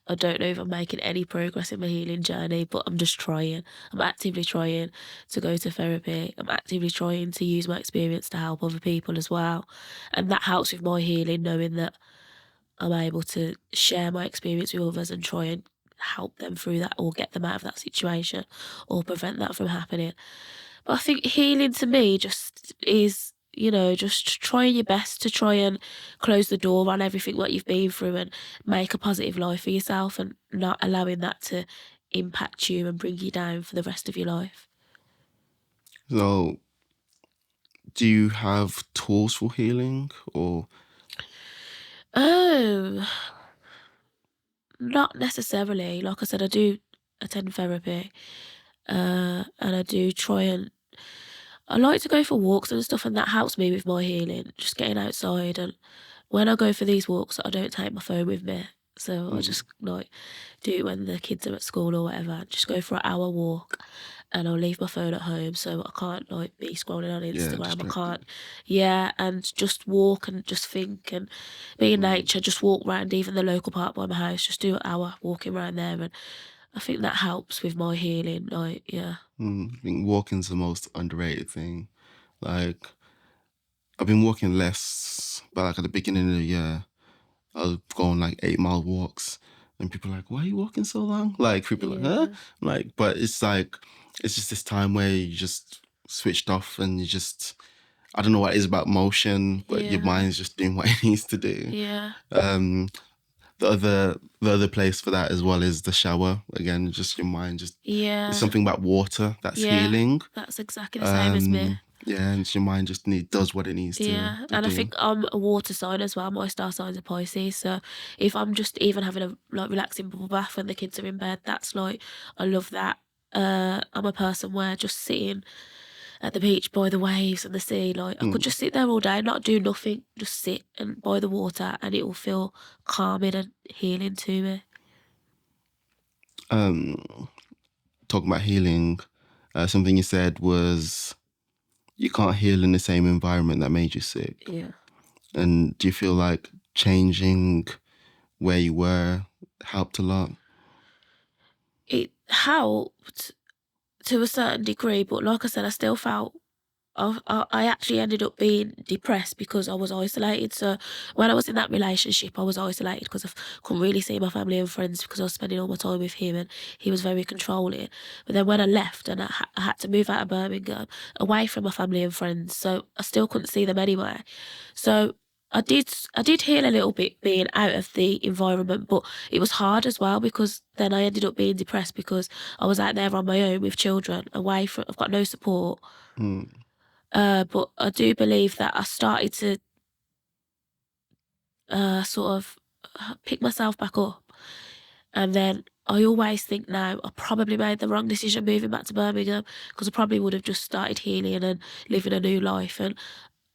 I don't know if I'm making any progress in my healing journey, but I'm just trying. I'm actively trying to go to therapy. I'm actively trying to use my experience to help other people as well. And that helps with my healing, knowing that I'm able to share my experience with others and try and help them through that or get them out of that situation or prevent that from happening. But I think healing to me just is, just trying your best to try and close the door on everything what you've been through and make a positive life for yourself and not allowing that to impact you and bring you down for the rest of your life. So, do you have tools for healing, or Oh, not necessarily. Like I said, I do attend therapy, and I do try and I like to go for walks and stuff, and that helps me with my healing. Just getting outside, and when I go for these walks, I don't take my phone with me. So I just like do it when the kids are at school or whatever. Just go for an hour walk, and I'll leave my phone at home so I can't like be scrolling on Instagram. I distracted? can't, yeah, and just walk and just think and be in nature. Just walk round even the local park by my house. Just do an hour walking around there, and I think that helps with my healing. Like, yeah, I think walking's the most underrated thing. Like, I've been walking less, but like at the beginning of the year, I was going like 8 mile walks, and people are like, "Why are you walking so long?" Like people are like, "Huh?" yeah, Like, but it's like it's just this time where you just switched off and you just I don't know what it is about motion, but your yeah, mind's just doing what it needs to do. yeah, Um, the other place for that as well is the shower. Again, just your mind just it's yeah, something about water that's yeah. healing. That's exactly the same as me. Yeah, and your mind just does what it needs to Yeah, to and I do. think I'm a water sign as well. My star sign's a Pisces, so if I'm just even having a like relaxing bubble bath when the kids are in bed, that's like I love that. I'm a person where just sitting at the beach by the waves and the sea, like I could Mm. just sit there all day, not do nothing, just sit and by the water, and it will feel calming and healing to me. Um, Talking about healing, something you said was you can't heal in the same environment that made you sick. Yeah. And do you feel like changing where you were helped a lot? It helped to a certain degree, but like I said, I still felt I actually ended up being depressed because I was isolated. So when I was in that relationship, I was isolated because I couldn't really see my family and friends because I was spending all my time with him and he was very controlling. But then when I left and I had to move out of Birmingham, away from my family and friends, so I still couldn't see them anyway. So I did heal a little bit being out of the environment, but it was hard as well because then I ended up being depressed because I was out there on my own with children, away from I've got no support. Mm. But I do believe that I started to sort of pick myself back up. And then I always think now I probably made the wrong decision moving back to Birmingham because I probably would have just started healing and living a new life. And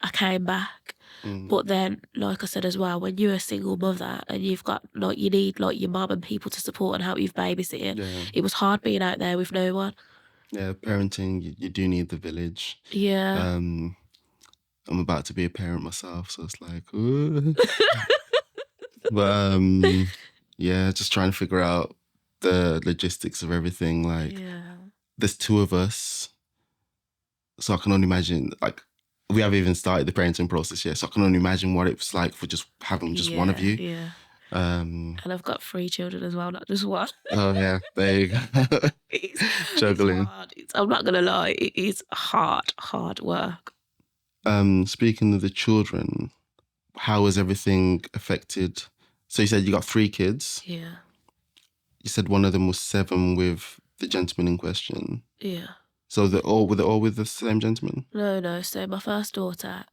I came back. Mm. But then, like I said as well, when you're a single mother and you've got like you need like your mum and people to support and help you with babysitting, Yeah. it was hard being out there with no one. Yeah, parenting, you do need the village. Yeah. Um, I'm about to be a parent myself, so it's like, ooh. But yeah, just trying to figure out the logistics of everything. Like, Yeah. there's two of us, so I can only imagine. Like, we haven't even started the parenting process yet, so I can only imagine what it was like for just having just one of you. Yeah. Um, And I've got 3 children as well, not just one. oh yeah, there you go. It's Juggling. hard. I'm not gonna lie, it is hard work. Speaking of the children, how has everything affected? So you said you got 3 kids. Yeah, You said one of them was 7 with the gentleman in question. yeah. So were they all with the same gentleman? No. So my first daughter,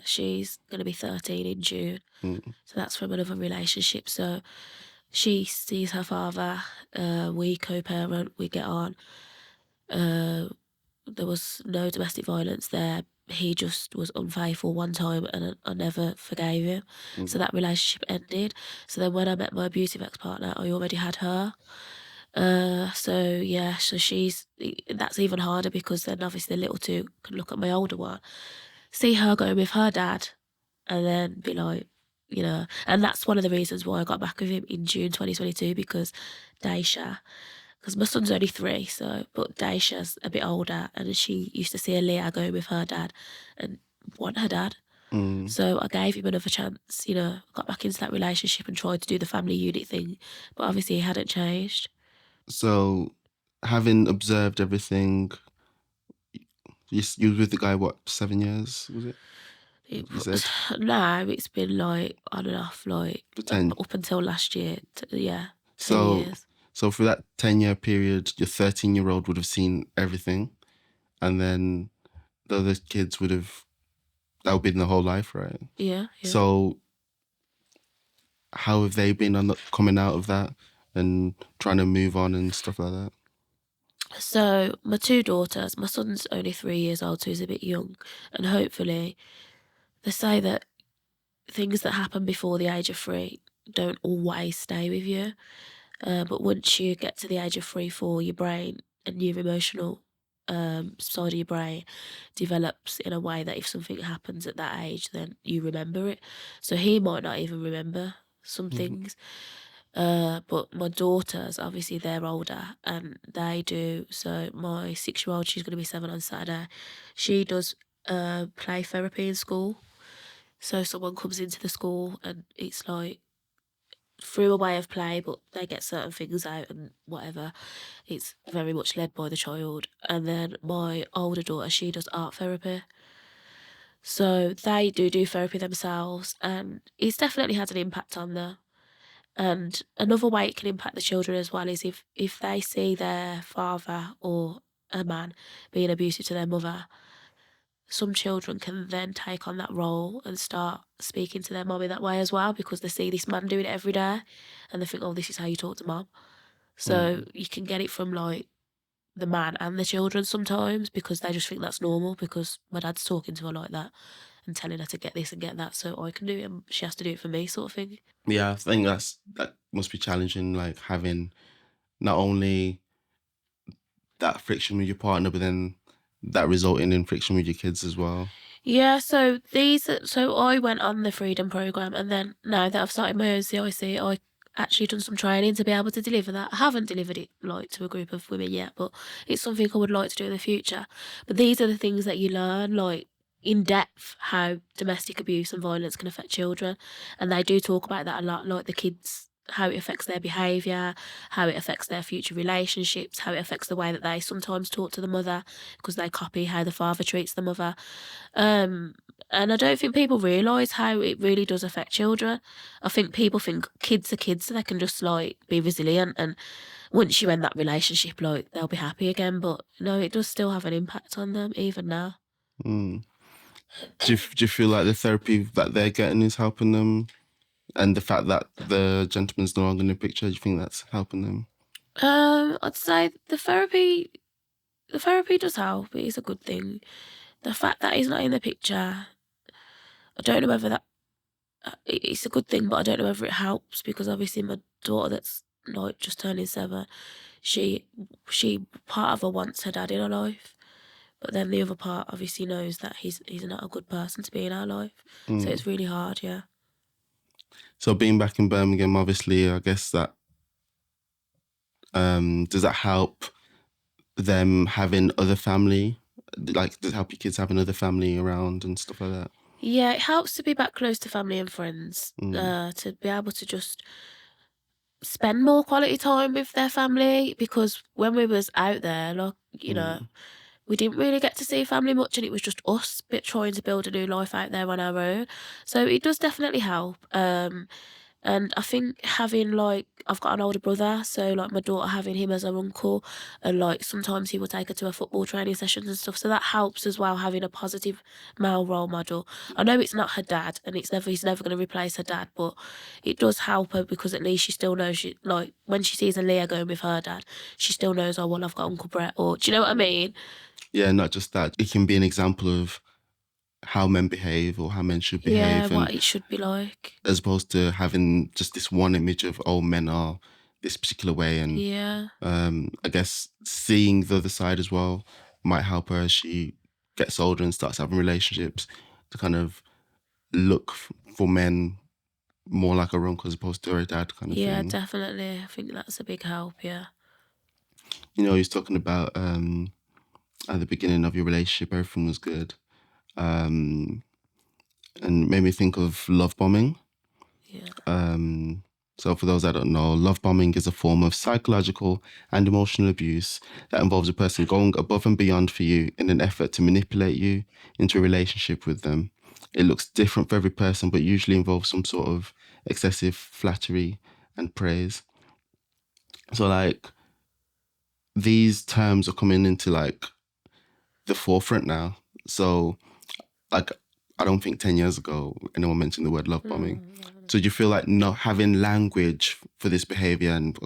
she's gonna be 13 in June. Mm. So that's from another relationship. So she sees her father. We co-parent. We get on. There was no domestic violence there. He just was unfaithful one time and I never forgave him. So that relationship ended. So then when I met my abusive ex-partner, I already had her. So yeah, so that's even harder because then obviously the little two can look at my older one, see her going with her dad, and then be like, and that's one of the reasons why I got back with him in June 2022 because Daisha, because my son's only 3, but Daisha's a bit older and she used to see Leah going with her dad and want her dad. So I gave him another chance, you know, got back into that relationship and tried to do the family unit thing. But obviously he hadn't changed. So, having observed everything, you was with the guy, what, 7 years, was it? You said? No, it's been like on and off, like For 10. up until last year. 10 So, years. so for that 10-year period, your 13-year-old would have seen everything. And then the other kids that would have been the whole life, right? Yeah. So how have they been coming out of that and trying to move on and stuff like that? So my two daughters, my son's only 3 years old, so he's a bit young. And hopefully they say that things that happen before the age of 3 don't always stay with you. But once you get to the age of 3, 4, your brain and your emotional side of your brain develops in a way that if something happens at that age, then you remember it. So he might not even remember some things. But my daughters, obviously, they're older and they do. So my 6-year-old, she's going to be 7 on Saturday. She does play therapy in school. So someone comes into the school and it's like through a way of play, but they get certain things out and whatever. It's very much led by the child. And then my older daughter, she does art therapy. So they do therapy themselves, and it's definitely had an impact on them. And another way it can impact the children as well is if they see their father or a man being abusive to their mother, some children can then take on that role and start speaking to their mum in that way as well, because they see this man doing it every day and they think, oh, this is how you talk to mum. So you can get it from like the man and the children sometimes, because they just think that's normal because my dad's talking to her like that and telling her to get this and get that, so I can do it and she has to do it for me, sort of thing. Yeah, I think that must be challenging, like having not only that friction with your partner, but then that resulting in friction with your kids as well. Yeah, so I went on the freedom program, and then now that I've started my own CIC, I actually done some training to be able to deliver that. I haven't delivered it like to a group of women yet, but it's something I would like to do in the future. But these are the things that you learn, like in depth, how domestic abuse and violence can affect children, and they do talk about that a lot, like the kids, how it affects their behaviour, how it affects their future relationships, how it affects the way that they sometimes talk to the mother because they copy how the father treats the mother. And I don't think people realise how it really does affect children. I think people think kids are kids, so they can just like be resilient, and once you end that relationship, like they'll be happy again. But no, it does still have an impact on them even now. Do you feel like the therapy that they're getting is helping them? And the fact that the gentleman's no longer in the picture, do you think that's helping them? I'd say the therapy does help. It is a good thing. The fact that he's not in the picture, I don't know whether that it's a good thing, but I don't know whether it helps, because obviously my daughter that's like just turning 7, she part of her wants her dad in her life, but then the other part obviously knows that he's not a good person to be in our life. So it's really hard, yeah. So being back in Birmingham, obviously, I guess that does that help them having other family? Like, does it help your kids having other family around and stuff like that? Yeah, it helps to be back close to family and friends, to be able to just spend more quality time with their family, because when we was out there, like, you know, we didn't really get to see family much, and it was just us trying to build a new life out there on our own. So it does definitely help. And I think having like, I've got an older brother, so like my daughter having him as her uncle, and like sometimes he will take her to her football training sessions and stuff. So that helps as well, having a positive male role model. I know it's not her dad, and he's never going to replace her dad, but it does help her, because at least she still knows, like when she sees a Leah going with her dad, she still knows, oh well, I've got Uncle Brett, or do you know what I mean? Yeah, not just that. It can be an example of how men behave or how men should behave. Yeah, and what it should be like. as opposed to having just this one image of, oh, men are this particular way. And Yeah. I guess seeing the other side as well might help her as she gets older and starts having relationships, to kind of look for men more like her uncle as opposed to her dad, kind of Yeah, thing. definitely. I think that's a big help, yeah. You know, he was talking about at the beginning of your relationship, everything was good. and made me think of love bombing. Yeah. So for those that don't know, love bombing is a form of psychological and emotional abuse that involves a person going above and beyond for you in an effort to manipulate you into a relationship with them. It looks different for every person, but usually involves some sort of excessive flattery and praise. So like these terms are coming into like the forefront now. So like I don't think 10 years ago anyone mentioned the word love bombing. So do you feel like not having language for this behavior and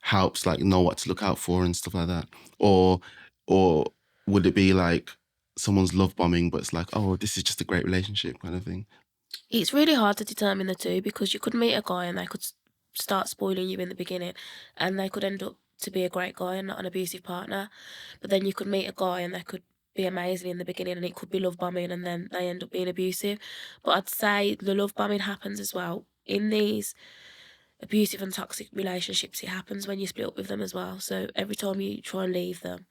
helps like know what to look out for and stuff like that? Or would it be like someone's love bombing, but it's like, oh, this is just a great relationship kind of thing? It's really hard to determine the two because you could meet a guy and they could start spoiling you in the beginning and they could end up to be a great guy and not an abusive partner. But then you could meet a guy and they could be amazing in the beginning and it could be love bombing and then they end up being abusive. But I'd say the love bombing happens as well. In these abusive and toxic relationships, it happens when you split up with them as well. So every time you try and leave them,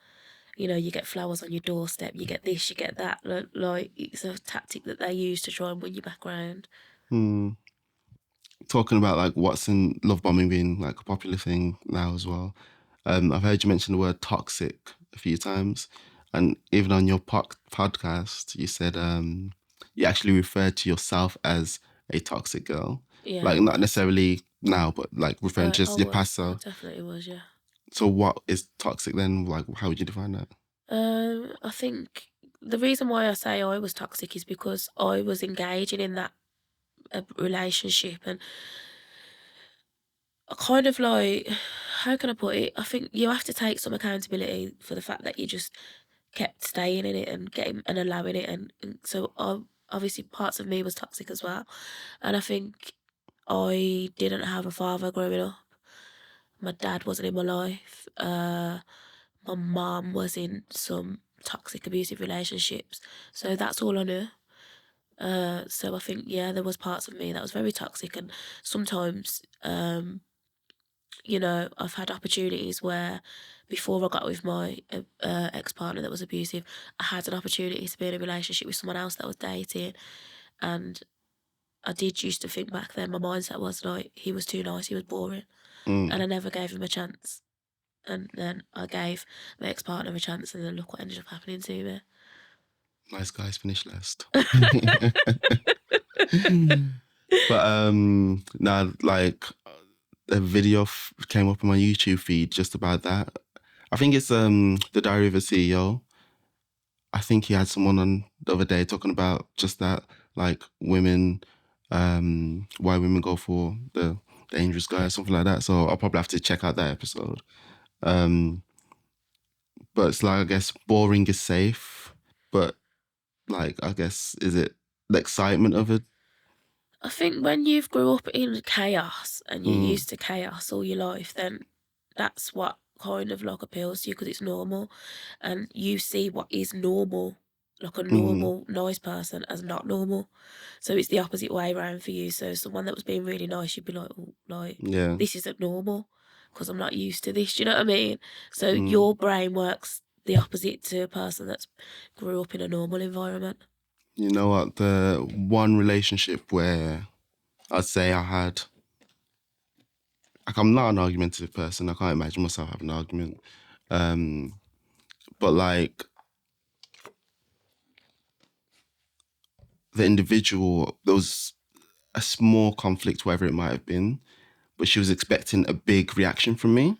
you know, you get flowers on your doorstep, you get this, you get that. Like, it's a tactic that they use to try and win you back round. Talking about like what's in love bombing being like a popular thing now as well. I've heard you mention the word toxic a few times, and even on your podcast, you said you actually referred to yourself as a toxic girl. Yeah, Like I not was. necessarily now, but like referring to I just your was. past I self. definitely was, yeah. So what is toxic then? Like how would you define that? I think the reason why I say I was toxic is because I was engaging in that relationship and I kind of like, how can I put it? I think you have to take some accountability for the fact that you just kept staying in it and getting and allowing it, and so obviously parts of me was toxic as well, and I think I didn't have a father growing up. My dad wasn't in my life. My mum was in some toxic abusive relationships, so that's all I knew. So I think yeah, there was parts of me that was very toxic, and sometimes you know, I've had opportunities where before I got with my ex-partner that was abusive, I had an opportunity to be in a relationship with someone else that was dating. And I did used to think back then, my mindset was like, he was too nice, he was boring. And I never gave him a chance. And then I gave my ex-partner a chance and then look what ended up happening to me. Nice guys finish last. But now like a video came up on my YouTube feed just about that. I think it's the Diary of a CEO. I think he had someone on the other day talking about just that, like women, why women go for the dangerous guy, something like that. So I'll probably have to check out that episode. But it's like, I guess boring is safe, but like, I guess, is it the excitement of it? I think when you've grew up in chaos and you're used to chaos all your life, then that's what kind of like appeals to you because it's normal, and you see what is normal, like a normal nice person, as not normal. So it's the opposite way around for you. So someone that was being really nice, you'd be like, oh, like Yeah. this isn't normal because I'm not used to this. Do you know what I mean? So your brain works the opposite to a person that's grew up in a normal environment. You know what? The one relationship where I'd say I had, like, I'm not an argumentative person. I can't imagine myself having an argument. But like the individual, there was a small conflict, whatever it might have been, but she was expecting a big reaction from me.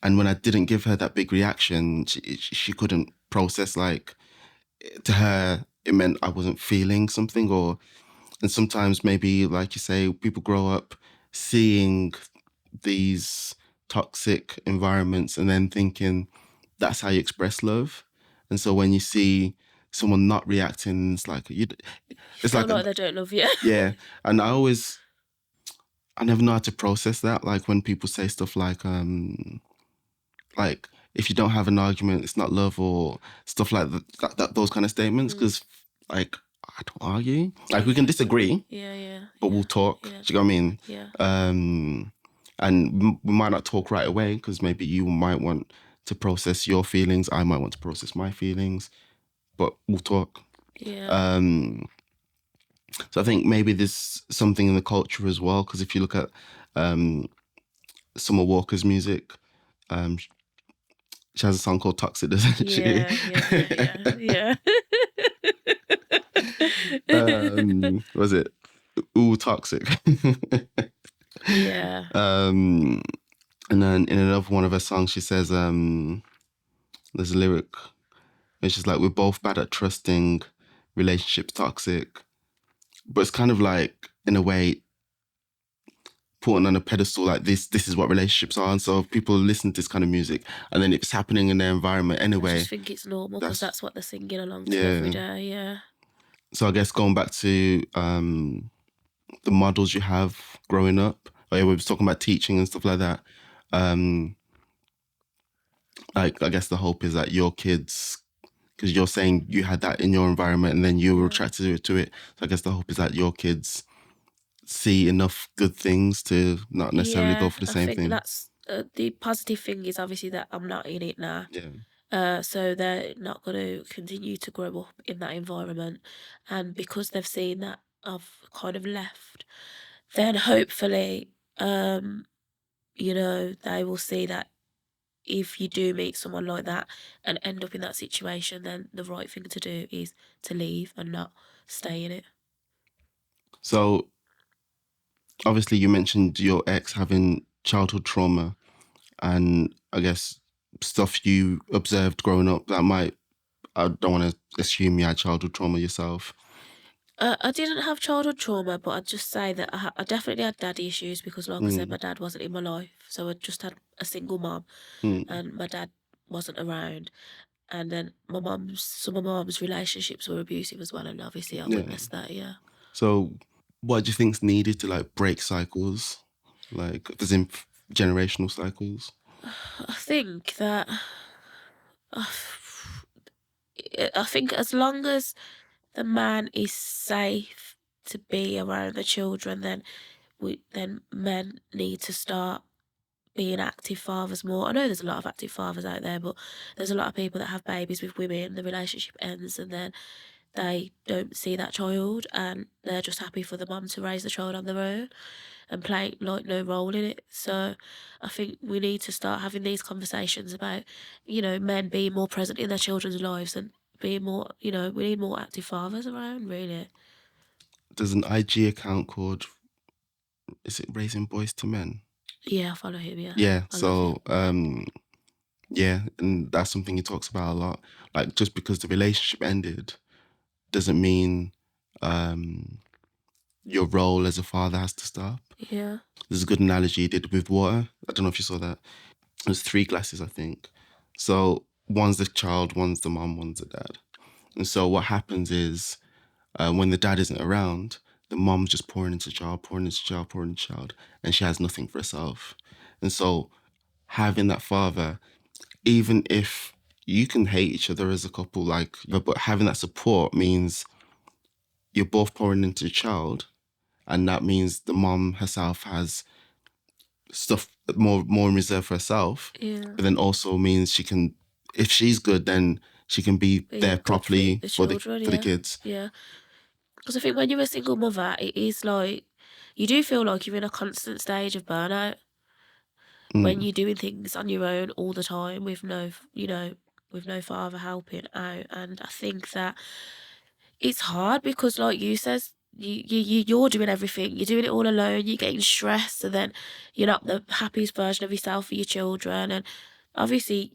And when I didn't give her that big reaction, she couldn't process, like, to her, it meant I wasn't feeling something. And sometimes maybe, like you say, people grow up seeing these toxic environments and then thinking that's how you express love. And so when you see someone not reacting, it's like, it's Feel like, like they don't love you. yeah. And I never know how to process that. Like when people say stuff like if you don't have an argument, it's not love, or stuff like that those kind of statements. Because like I don't argue. Like we can disagree, Yeah. but we'll talk. Yeah. Do you know what I mean? Yeah. And we might not talk right away because maybe you might want to process your feelings. I might want to process my feelings, but we'll talk. Yeah. So I think maybe there's something in the culture as well, because if you look at Summer Walker's music, she has a song called Toxic, doesn't she? Yeah. Was it Ooh Toxic? Yeah. And then in another one of her songs, she says, there's a lyric, and she's like, we're both bad at trusting, relationships toxic. But it's kind of like, in a way, putting on a pedestal like this is what relationships are. And so if people listen to this kind of music, and then it's happening in their environment I anyway. just think it's normal because that's what they're singing along to Yeah. every day. Yeah. So I guess going back to the models you have growing up, we were talking about teaching and stuff like that. Like, I guess the hope is that your kids, because you're saying you had that in your environment and then you were attracted to it. So I guess the hope is that your kids see enough good things to not necessarily go for the same thing. That's the positive thing is obviously that I'm not in it now. Yeah. So they're not going to continue to grow up in that environment, and because they've seen that I've kind of left, then hopefully, you know, they will see that if you do meet someone like that and end up in that situation, then the right thing to do is to leave and not stay in it. So obviously you mentioned your ex having childhood trauma, and I guess stuff you observed growing up that might, I don't want to assume you had childhood trauma yourself. I didn't have childhood trauma, but I'd just say that I definitely had daddy issues because, like I said, my dad wasn't in my life. So I just had a single mom and my dad wasn't around. And then some of my mum's relationships were abusive as well. And obviously I witnessed that, yeah. So what do you think's needed to like break cycles? Like, as in generational cycles? I think that, I think as long as the man is safe to be around the children, then men need to start being active fathers more. I know there's a lot of active fathers out there, but there's a lot of people that have babies with women, the relationship ends, and then they don't see that child, and they're just happy for the mum to raise the child on their own and play like no role in it. So I think we need to start having these conversations about, you know, men being more present in their children's lives and being more, you know, we need more active fathers around, really. There's an IG account called, is it Raising Boys to Men? Yeah, I follow him, yeah. Yeah, I love so yeah, and that's something he talks about a lot. Like, just because the relationship ended doesn't mean your role as a father has to stop. Yeah. There's a good analogy he did with water. I don't know if you saw that. There's 3 glasses, I think. So one's the child, one's the mom, one's the dad. And so what happens is when the dad isn't around, the mom's just pouring into the child, pouring into the child, pouring into the child, and she has nothing for herself. And so having that father, even if you can hate each other as a couple, like, but having that support means you're both pouring into the child, and that means the mom herself has stuff more in reserve for herself. Yeah. But then also means she can, if she's good, then she can be there good properly for for the the children, kids. Yeah. Because I think when you're a single mother, it is like, you do feel like you're in a constant stage of burnout when you're doing things on your own all the time with no, you know, with no father helping out. And I think that it's hard because, like you says, you're doing everything. You're doing it all alone. You're getting stressed, and then you're not the happiest version of yourself for your children. And obviously,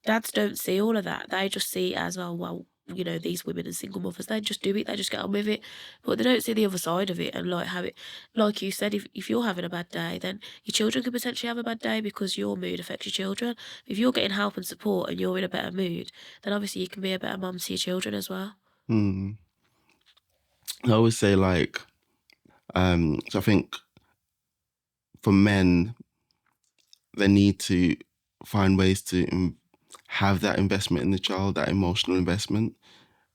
dads don't see all of that. They just see it as, well, you know, these women and single mothers, they just do it, they just get on with it. But they don't see the other side of it, and like how it, like you said, if you're having a bad day, then your children could potentially have a bad day because your mood affects your children. If you're getting help and support and you're in a better mood, then obviously you can be a better mum to your children as well. I always say, like, so I think for men, they need to find ways to have that investment in the child, that emotional investment,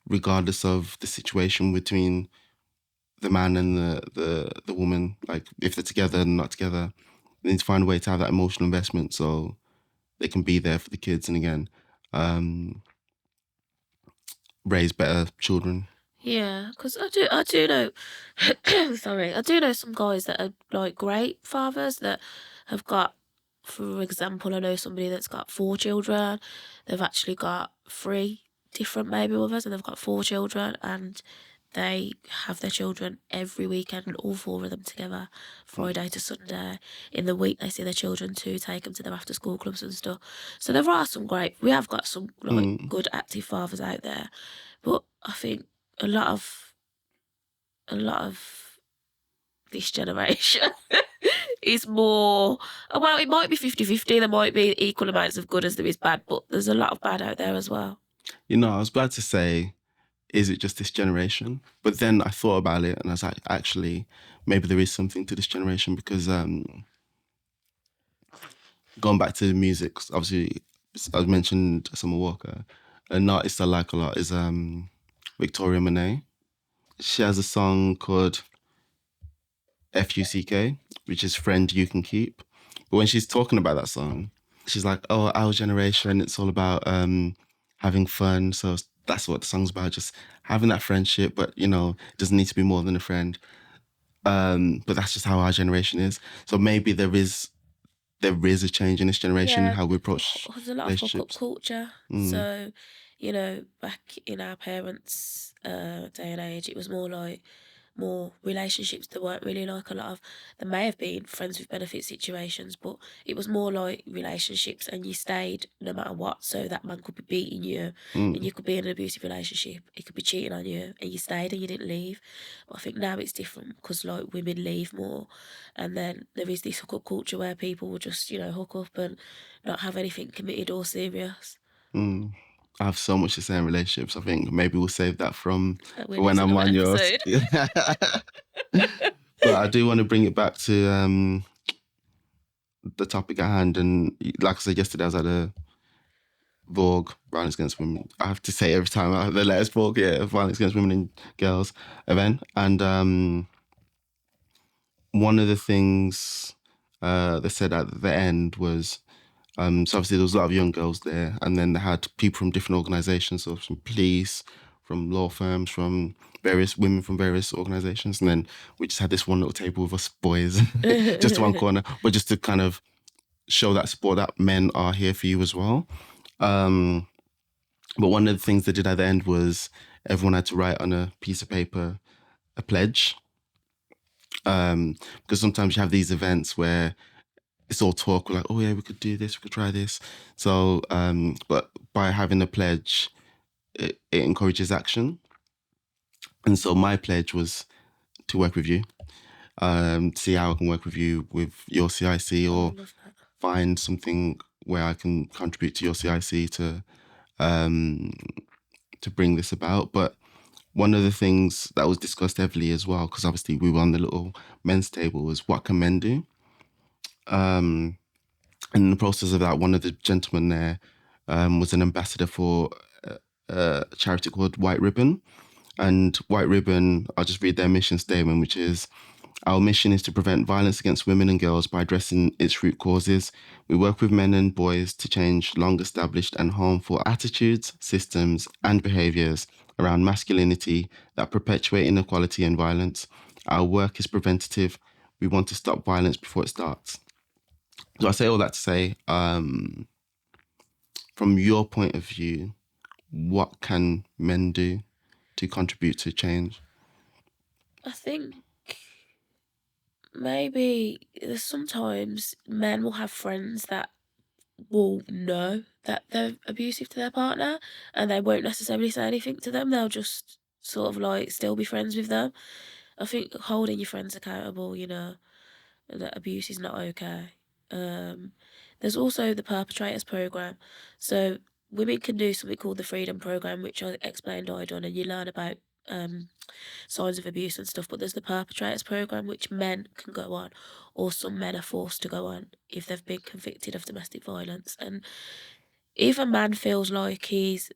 regardless of the situation between the man and the woman. Like, if they're together and not together, they need to find a way to have that emotional investment so they can be there for the kids and, again, raise better children. Yeah, because I do know, sorry, I do know some guys that are like great fathers that have got, for example, I know somebody that's got 4 children. They've actually got 3 different baby mothers, and they've got 4 children, and they have their children every weekend, all 4 of them together, Friday to Sunday. In the week, they see their children too, take them to their after school clubs and stuff. So there are some we have got some like Mm. good active fathers out there, but I think a lot of a lot of this generation is more, well, it might be 50-50. There might be equal amounts of good as there is bad, but there's a lot of bad out there as well. You know, I was glad to say, is it just this generation? But then I thought about it and I was like, actually, maybe there is something to this generation because going back to music, obviously, I mentioned Summer Walker. An artist I like a lot is Victoria Monet. She has a song called FUCK, which is Friend You Can Keep. But when she's talking about that song, she's like, oh, our generation, it's all about having fun. So that's what the song's about, just having that friendship, but, you know, it doesn't need to be more than a friend. But that's just how our generation is. So maybe there is a change in this generation, Yeah, how we approach there's a lot of hook-up relationships. culture. So, you know, back in our parents' day and age, it was more relationships. There weren't really like a lot of, there may have been friends with benefit situations, but it was more like relationships, and you stayed no matter what. So that man could be beating you and you could be in an abusive relationship. He could be cheating on you and you stayed and you didn't leave. But I think now it's different because like women leave more, and then there is this hookup culture where people will just, you know, hook up and not have anything committed or serious. Mm. I have so much to say in relationships. I think maybe we'll save that for We'll when do I'm another on yours. episode. But I do want to bring it back to the topic at hand. And like I said yesterday, I was at a Vogue, Violence Against Women. I have to say every time the letters Vogue, yeah, Violence Against Women and Girls event. And one of the things they said at the end was, so obviously there was a lot of young girls there, and then they had people from different organisations, so from police, from law firms, from various women from various organisations, and then we just had this one little table with us boys, just one corner, but just to kind of show that support that men are here for you as well. But one of the things they did at the end was everyone had to write on a piece of paper a pledge. Because sometimes you have these events where it's all talk, we're like, oh yeah, we could do this, we could try this. So, but by having a pledge, it encourages action. And so my pledge was to work with you, see how I can work with you with your CIC, or find something where I can contribute to your CIC to bring this about. But one of the things that was discussed heavily as well, because obviously we were on the little men's table, was what can men do? In the process of that, one of the gentlemen there was an ambassador for a charity called White Ribbon. And White Ribbon, I'll just read their mission statement, which is, our mission is to prevent violence against women and girls by addressing its root causes. We work with men and boys to change long-established and harmful attitudes, systems, and behaviours around masculinity that perpetuate inequality and violence. Our work is preventative. We want to stop violence before it starts. So I say all that to say, from your point of view, what can men do to contribute to change? I think maybe sometimes men will have friends that will know that they're abusive to their partner, and they won't necessarily say anything to them. They'll just sort of like still be friends with them. I think holding your friends accountable, you know, that abuse is not okay. There's also the perpetrators program. So women can do something called the freedom program, which I explained I done, and you learn about signs of abuse and stuff. But there's the perpetrators program, which men can go on, or some men are forced to go on if they've been convicted of domestic violence. And if a man feels like he's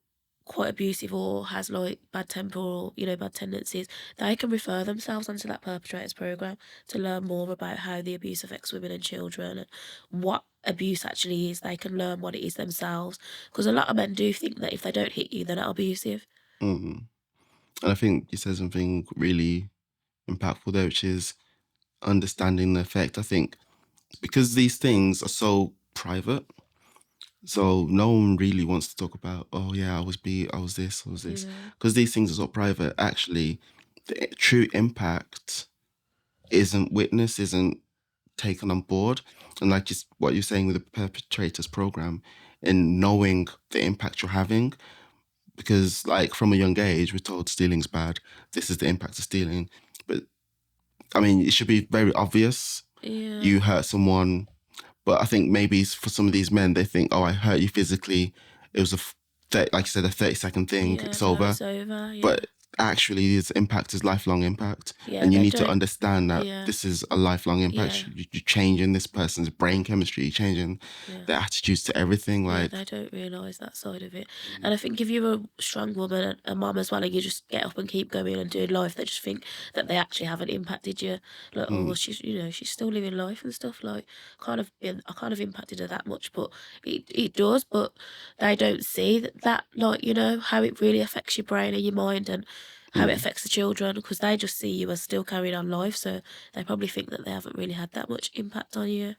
quite abusive or has like bad temper or, you know, bad tendencies, they can refer themselves onto that perpetrators program to learn more about how the abuse affects women and children and what abuse actually is. They can learn what it is themselves, because a lot of men do think that if they don't hit you, they're not abusive. Mm-hmm. And I think you said something really impactful there, which is understanding the effect. I think because these things are so private, so no one really wants to talk about, oh yeah, I was this, I was this. Because these things are so private, actually, the true impact isn't witnessed, isn't taken on board. And like just what you're saying with the perpetrators program, in knowing the impact you're having, because like from a young age, we're told stealing's bad. This is the impact of stealing. But I mean, it should be very obvious. Yeah. You hurt someone, but I think maybe for some of these men, they think, oh, I hurt you physically. It was like you said, a 30-second thing. Yeah, It's no, over. it's over. Yeah. But actually, this impact is lifelong impact. Yeah, and you they need to don't- understand that yeah. this is a lifelong impact. Yeah. You're changing this person's brain chemistry, you're changing their attitudes to everything. Yeah, Like, they don't realise that side of it. And I think if you're a strong woman, a mum as well, and you just get up and keep going and doing life, they just think that they actually haven't impacted you. Like, oh, well, she's still living life and stuff. Like, I can't have impacted her that much, but it does. But they don't see that like, how it really affects your brain and your mind and how it affects the children, because they just see you as still carrying on life. So they probably think that they haven't really had that much impact on you.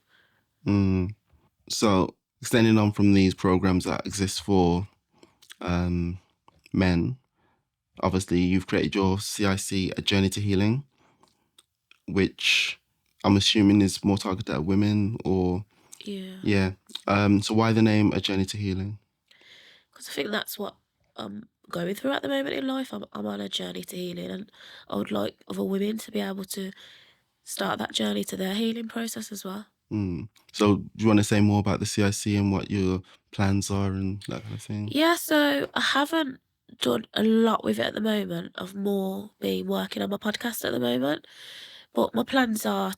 So extending on from these programs that exist for men, obviously you've created your CIC, A Journey to Healing, which I'm assuming is more targeted at women, or Yeah. so why the name A Journey to Healing? Because I think that's what I'm going through at the moment in life. I'm on a journey to healing, and I would like other women to be able to start that journey to their healing process as well. So do you want to say more about the CIC and what your plans are and that kind of thing? Yeah, so I haven't done a lot with it at the moment. I've more been working on my podcast at the moment. But my plans are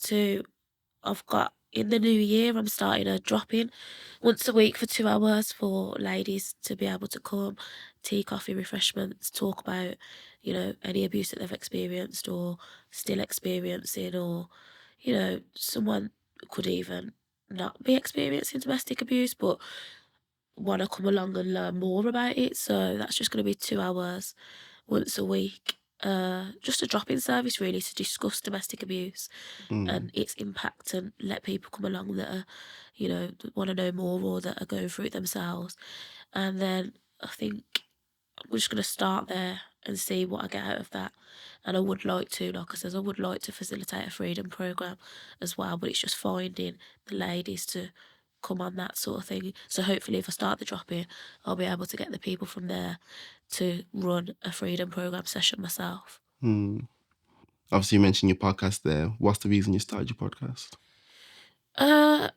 I've got in the new year, I'm starting a drop-in once a week for 2 hours for ladies to be able to come, tea, coffee, refreshments, talk about, any abuse that they've experienced or still experiencing, or, someone could even not be experiencing domestic abuse, but want to come along and learn more about it. So that's just going to be 2 hours once a week. Just a drop-in service really to discuss domestic abuse and its impact, and let people come along that are, want to know more or that are going through it themselves. And then I think we're just going to start there and see what I get out of that. And I would like to, like I said, I would like to facilitate a freedom program as well, but it's just finding the ladies to come on that sort of thing. So hopefully if I start the drop-in, I'll be able to get the people from there to run a freedom program session myself. Obviously, you mentioned your podcast there. What's the reason you started your podcast? I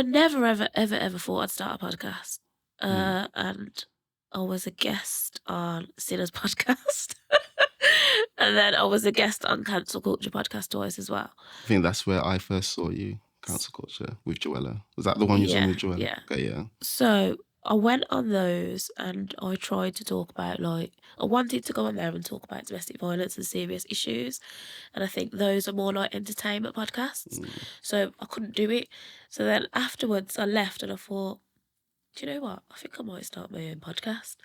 never, ever thought I'd start a podcast. And I was a guest on Sinner's podcast. And then I was a guest on Cancel Culture podcast twice as well. I think that's where I first saw you, Council Culture, with Joella. Was that the one you was on with Joella? Yeah. Okay, yeah. So I went on those and I tried to talk about, I wanted to go on there and talk about domestic violence and serious issues. And I think those are more like entertainment podcasts. So I couldn't do it. So then afterwards I left and I thought, do you know what? I think I might start my own podcast.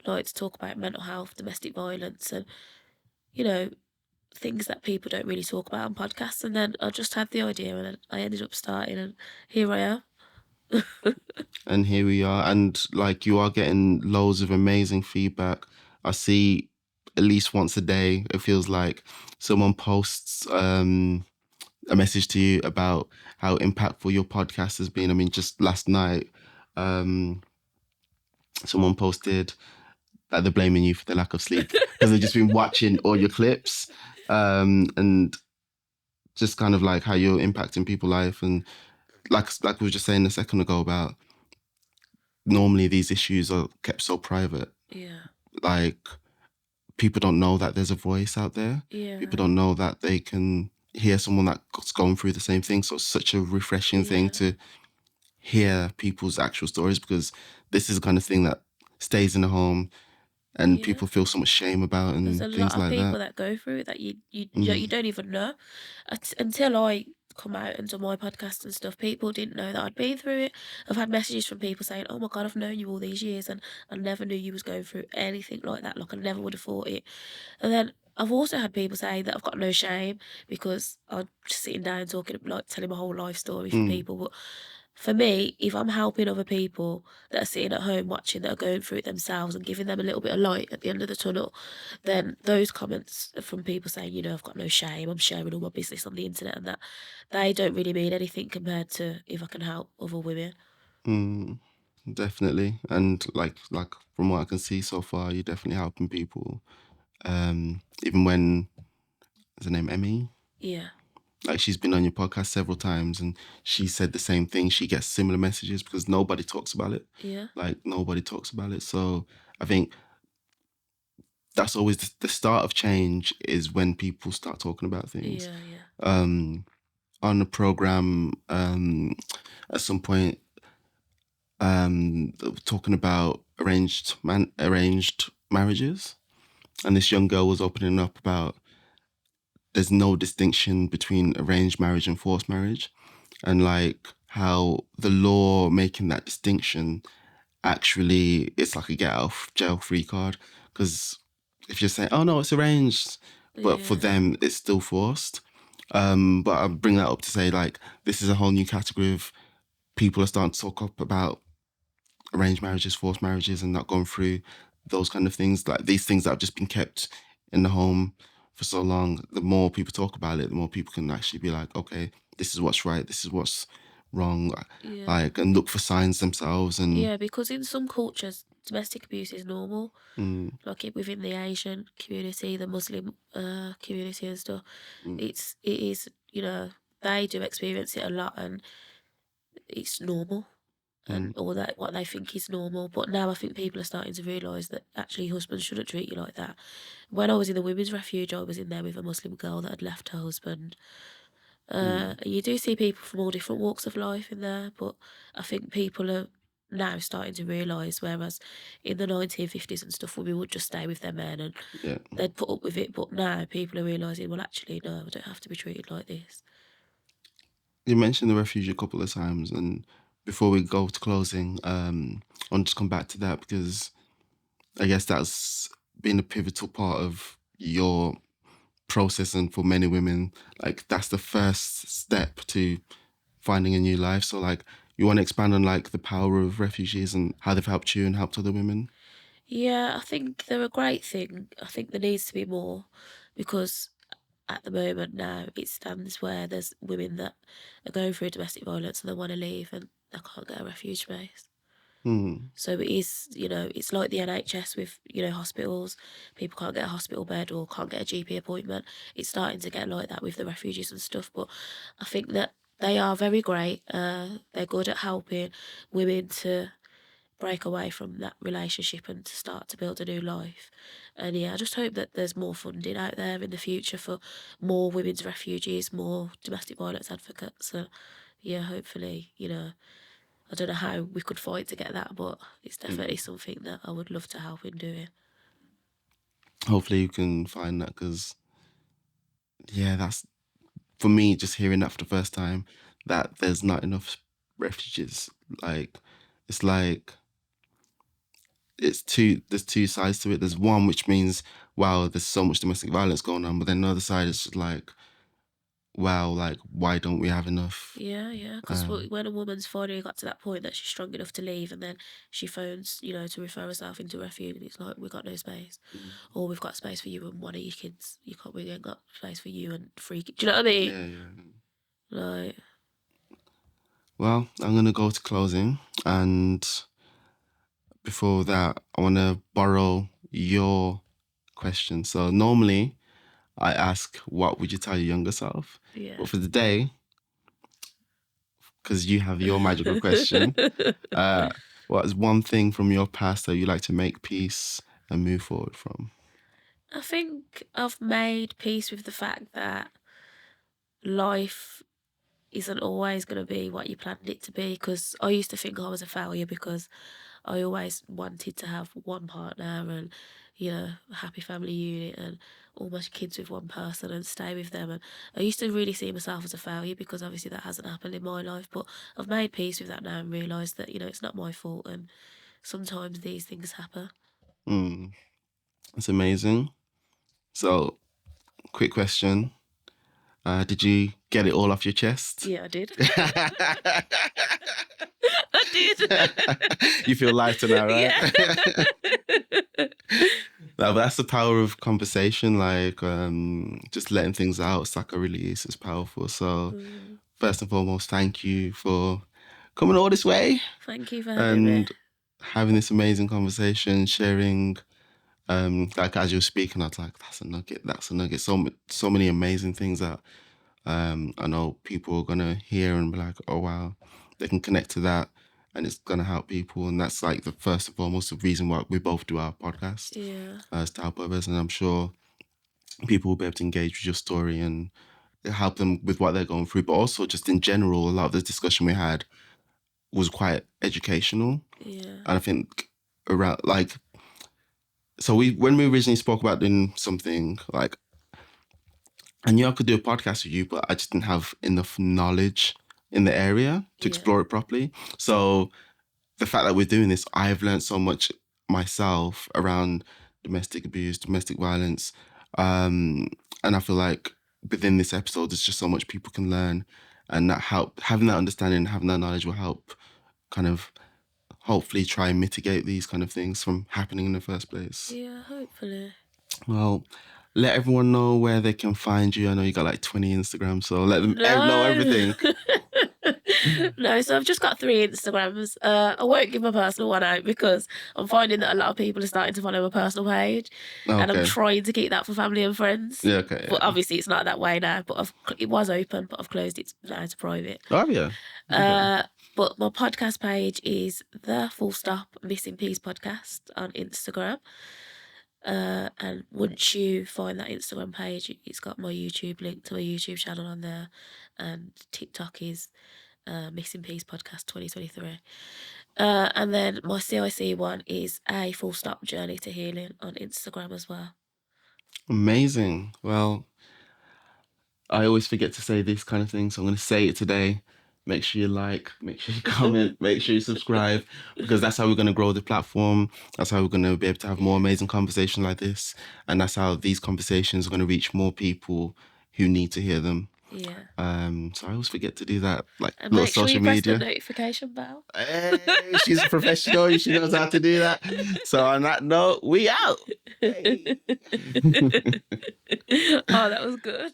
Like to talk about mental health, domestic violence, and, things that people don't really talk about on podcasts. And then I just had the idea and I ended up starting, and here I am. And here we are. And like, you are getting loads of amazing feedback. I see at least once a day, it feels like someone posts a message to you about how impactful your podcast has been. I mean, just last night, someone posted that they're blaming you for the lack of sleep because they've just been watching all your clips, and just kind of like how you're impacting people's life. And like we were just saying a second ago about normally these issues are kept so private. Yeah. Like, people don't know that there's a voice out there. Yeah. People don't know that they can hear someone that's going through the same thing. So it's such a refreshing thing to hear people's actual stories, because this is the kind of thing that stays in the home and people feel so much shame about, and There's a things lot of like people that. that go through it that you don't even know until I come out and done my podcast and stuff, people didn't know that I'd been through it. I've had messages from people saying, "Oh my God, I've known you all these years and I never knew you was going through anything like that. Like I never would have thought it." And then I've also had people say that I've got no shame because I'm just sitting down talking, like telling my whole life story for people. But for me, if I'm helping other people that are sitting at home watching, that are going through it themselves and giving them a little bit of light at the end of the tunnel, then those comments from people saying, you know, I've got no shame, I'm sharing all my business on the internet and that, they don't really mean anything compared to if I can help other women. Definitely. And like from what I can see so far, you're definitely helping people. Even when, is her name Emmy? Yeah. Like she's been on your podcast several times and she said the same thing. She gets similar messages because nobody talks about it. Yeah. Like nobody talks about it. So I think that's always the start of change is when people start talking about things. Yeah. Yeah. On the program, at some point, they were talking about arranged marriages, and this young girl was opening up about there's no distinction between arranged marriage and forced marriage, and like how the law making that distinction actually it's like a get out of jail free card, because if you're saying, oh no, it's arranged, but for Yeah. them it's still forced. But I bring that up to say like this is a whole new category of people are starting to talk up about arranged marriages, forced marriages, and not going through those kind of things. Like these things that have just been kept in the home for so long. The more people talk about it, the more people can actually be like, okay, this is what's right, this is what's wrong, Yeah. like, and look for signs themselves. And Yeah, because in some cultures, domestic abuse is normal. mm, Like within the Asian community, the Muslim community and stuff, mm, it is, you know, they do experience it a lot and it's normal and mm, all that what they think is normal. But now I think people are starting to realise that actually husbands shouldn't treat you like that. When I was in the women's refuge, I was in there with a Muslim girl that had left her husband. mm, You do see people from all different walks of life in there, but I think people are now starting to realise, whereas in the 1950s and stuff, women would just stay with their men and yeah. they'd put up with it. But now people are realising, well, actually, no, I don't have to be treated like this. You mentioned the refuge a couple of times, and before we go to closing, I'll just come back to that because I guess that's been a pivotal part of your process, and for many women, like that's the first step to finding a new life. So like you want to expand on like the power of refugees and how they've helped you and helped other women. Yeah, I think they're a great thing. I think there needs to be more because at the moment now it stands where there's women that are going through domestic violence and they want to leave and they can't get a refuge space. Hmm. So it is, you know, it's like the NHS with, you know, hospitals. People can't get a hospital bed or can't get a GP appointment. It's starting to get like that with the refugees and stuff. But I think that they are very great. They're good at helping women to break away from that relationship and to start to build a new life. And yeah, I just hope that there's more funding out there in the future for more women's refugees, more domestic violence advocates. So yeah, hopefully, you know, I don't know how we could fight to get that, but it's definitely something that I would love to help in doing. Hopefully you can find that, because yeah, that's for me just hearing that for the first time, that there's not enough refugees. Like it's like there's two sides to it. There's one which means wow, there's so much domestic violence going on, but then the other side is just like wow, like why don't we have enough? Yeah. Because Um, when a woman's finally got to that point that she's strong enough to leave, and then she phones, you know, to refer herself into refuge, and it's like we've got no space, or we've got space for you and one of your kids. You can't. We ain't got space for you and three. Do you know what I mean? yeah. Like, Well, I'm gonna go to closing, and before that, I want to borrow your question. So normally, I ask, "What would you tell your younger self?" yeah. But for the day, because you have your magical question, uh, what is one thing from your past that you like to make peace and move forward from? I think I've made peace with the fact that life isn't always going to be what you planned it to be. Because I used to think I was a failure because I always wanted to have one partner and, you know, a happy family unit and all my kids with one person and stay with them. And I used to really see myself as a failure because obviously that hasn't happened in my life. But I've made peace with that now and realised that, you know, it's not my fault and sometimes these things happen. That's amazing. So, quick question. Did you get it all off your chest? Yeah, I did. I did. You feel lighter now, right? Yeah. No, but that's the power of conversation, like just letting things out. It's like a release. It's powerful. So first and foremost, thank you for coming all this way Thank you for having me. and having this amazing conversation, sharing. Like as you were speaking, I was like, that's a nugget. That's a nugget. So many amazing things that I know people are gonna hear and be like, oh wow, they can connect to that. And it's going to help people. And that's like the first and foremost the reason why we both do our podcast. Yeah. Is to help others. And I'm sure people will be able to engage with your story and help them with what they're going through. But also just in general, a lot of the discussion we had was quite educational. Yeah. And I think around like, so when we originally spoke about doing something like, I knew I could do a podcast with you, but I just didn't have enough knowledge in the area to explore it properly. So the fact that we're doing this, I've learned so much myself around domestic abuse, domestic violence. And I feel like within this episode, there's just so much people can learn, and that having that understanding, having that knowledge will help kind of hopefully try and mitigate these kind of things from happening in the first place. Yeah, hopefully. Well, let everyone know where they can find you. I know you got like 20 Instagrams, so let them know everything. No, so I've just got 3 Instagrams. I won't give my personal one out because I'm finding that a lot of people are starting to follow my personal page, and I'm trying to keep that for family and friends. Yeah, okay. But obviously it's not that way now. But it was open, but I've closed it now to private. Oh yeah. Okay. But my podcast page is the Missing Peace podcast on Instagram. And once you find that Instagram page, it's got my YouTube link to my YouTube channel on there, and TikTok is Missing Peace Podcast 2023. And then my CIC one is Journey To Healing on Instagram as well. Amazing. Well, I always forget to say this kind of thing, so I'm going to say it today. Make sure you like, make sure you comment, make sure you subscribe, because that's how we're going to grow the platform. That's how we're going to be able to have more amazing conversations like this. And that's how these conversations are going to reach more people who need to hear them. Yeah. So I always forget to do that, like And little make sure social you press media. the notification bell. Hey, she's a professional. She knows how to do that. So on that note, we out. Hey. Oh, that was good.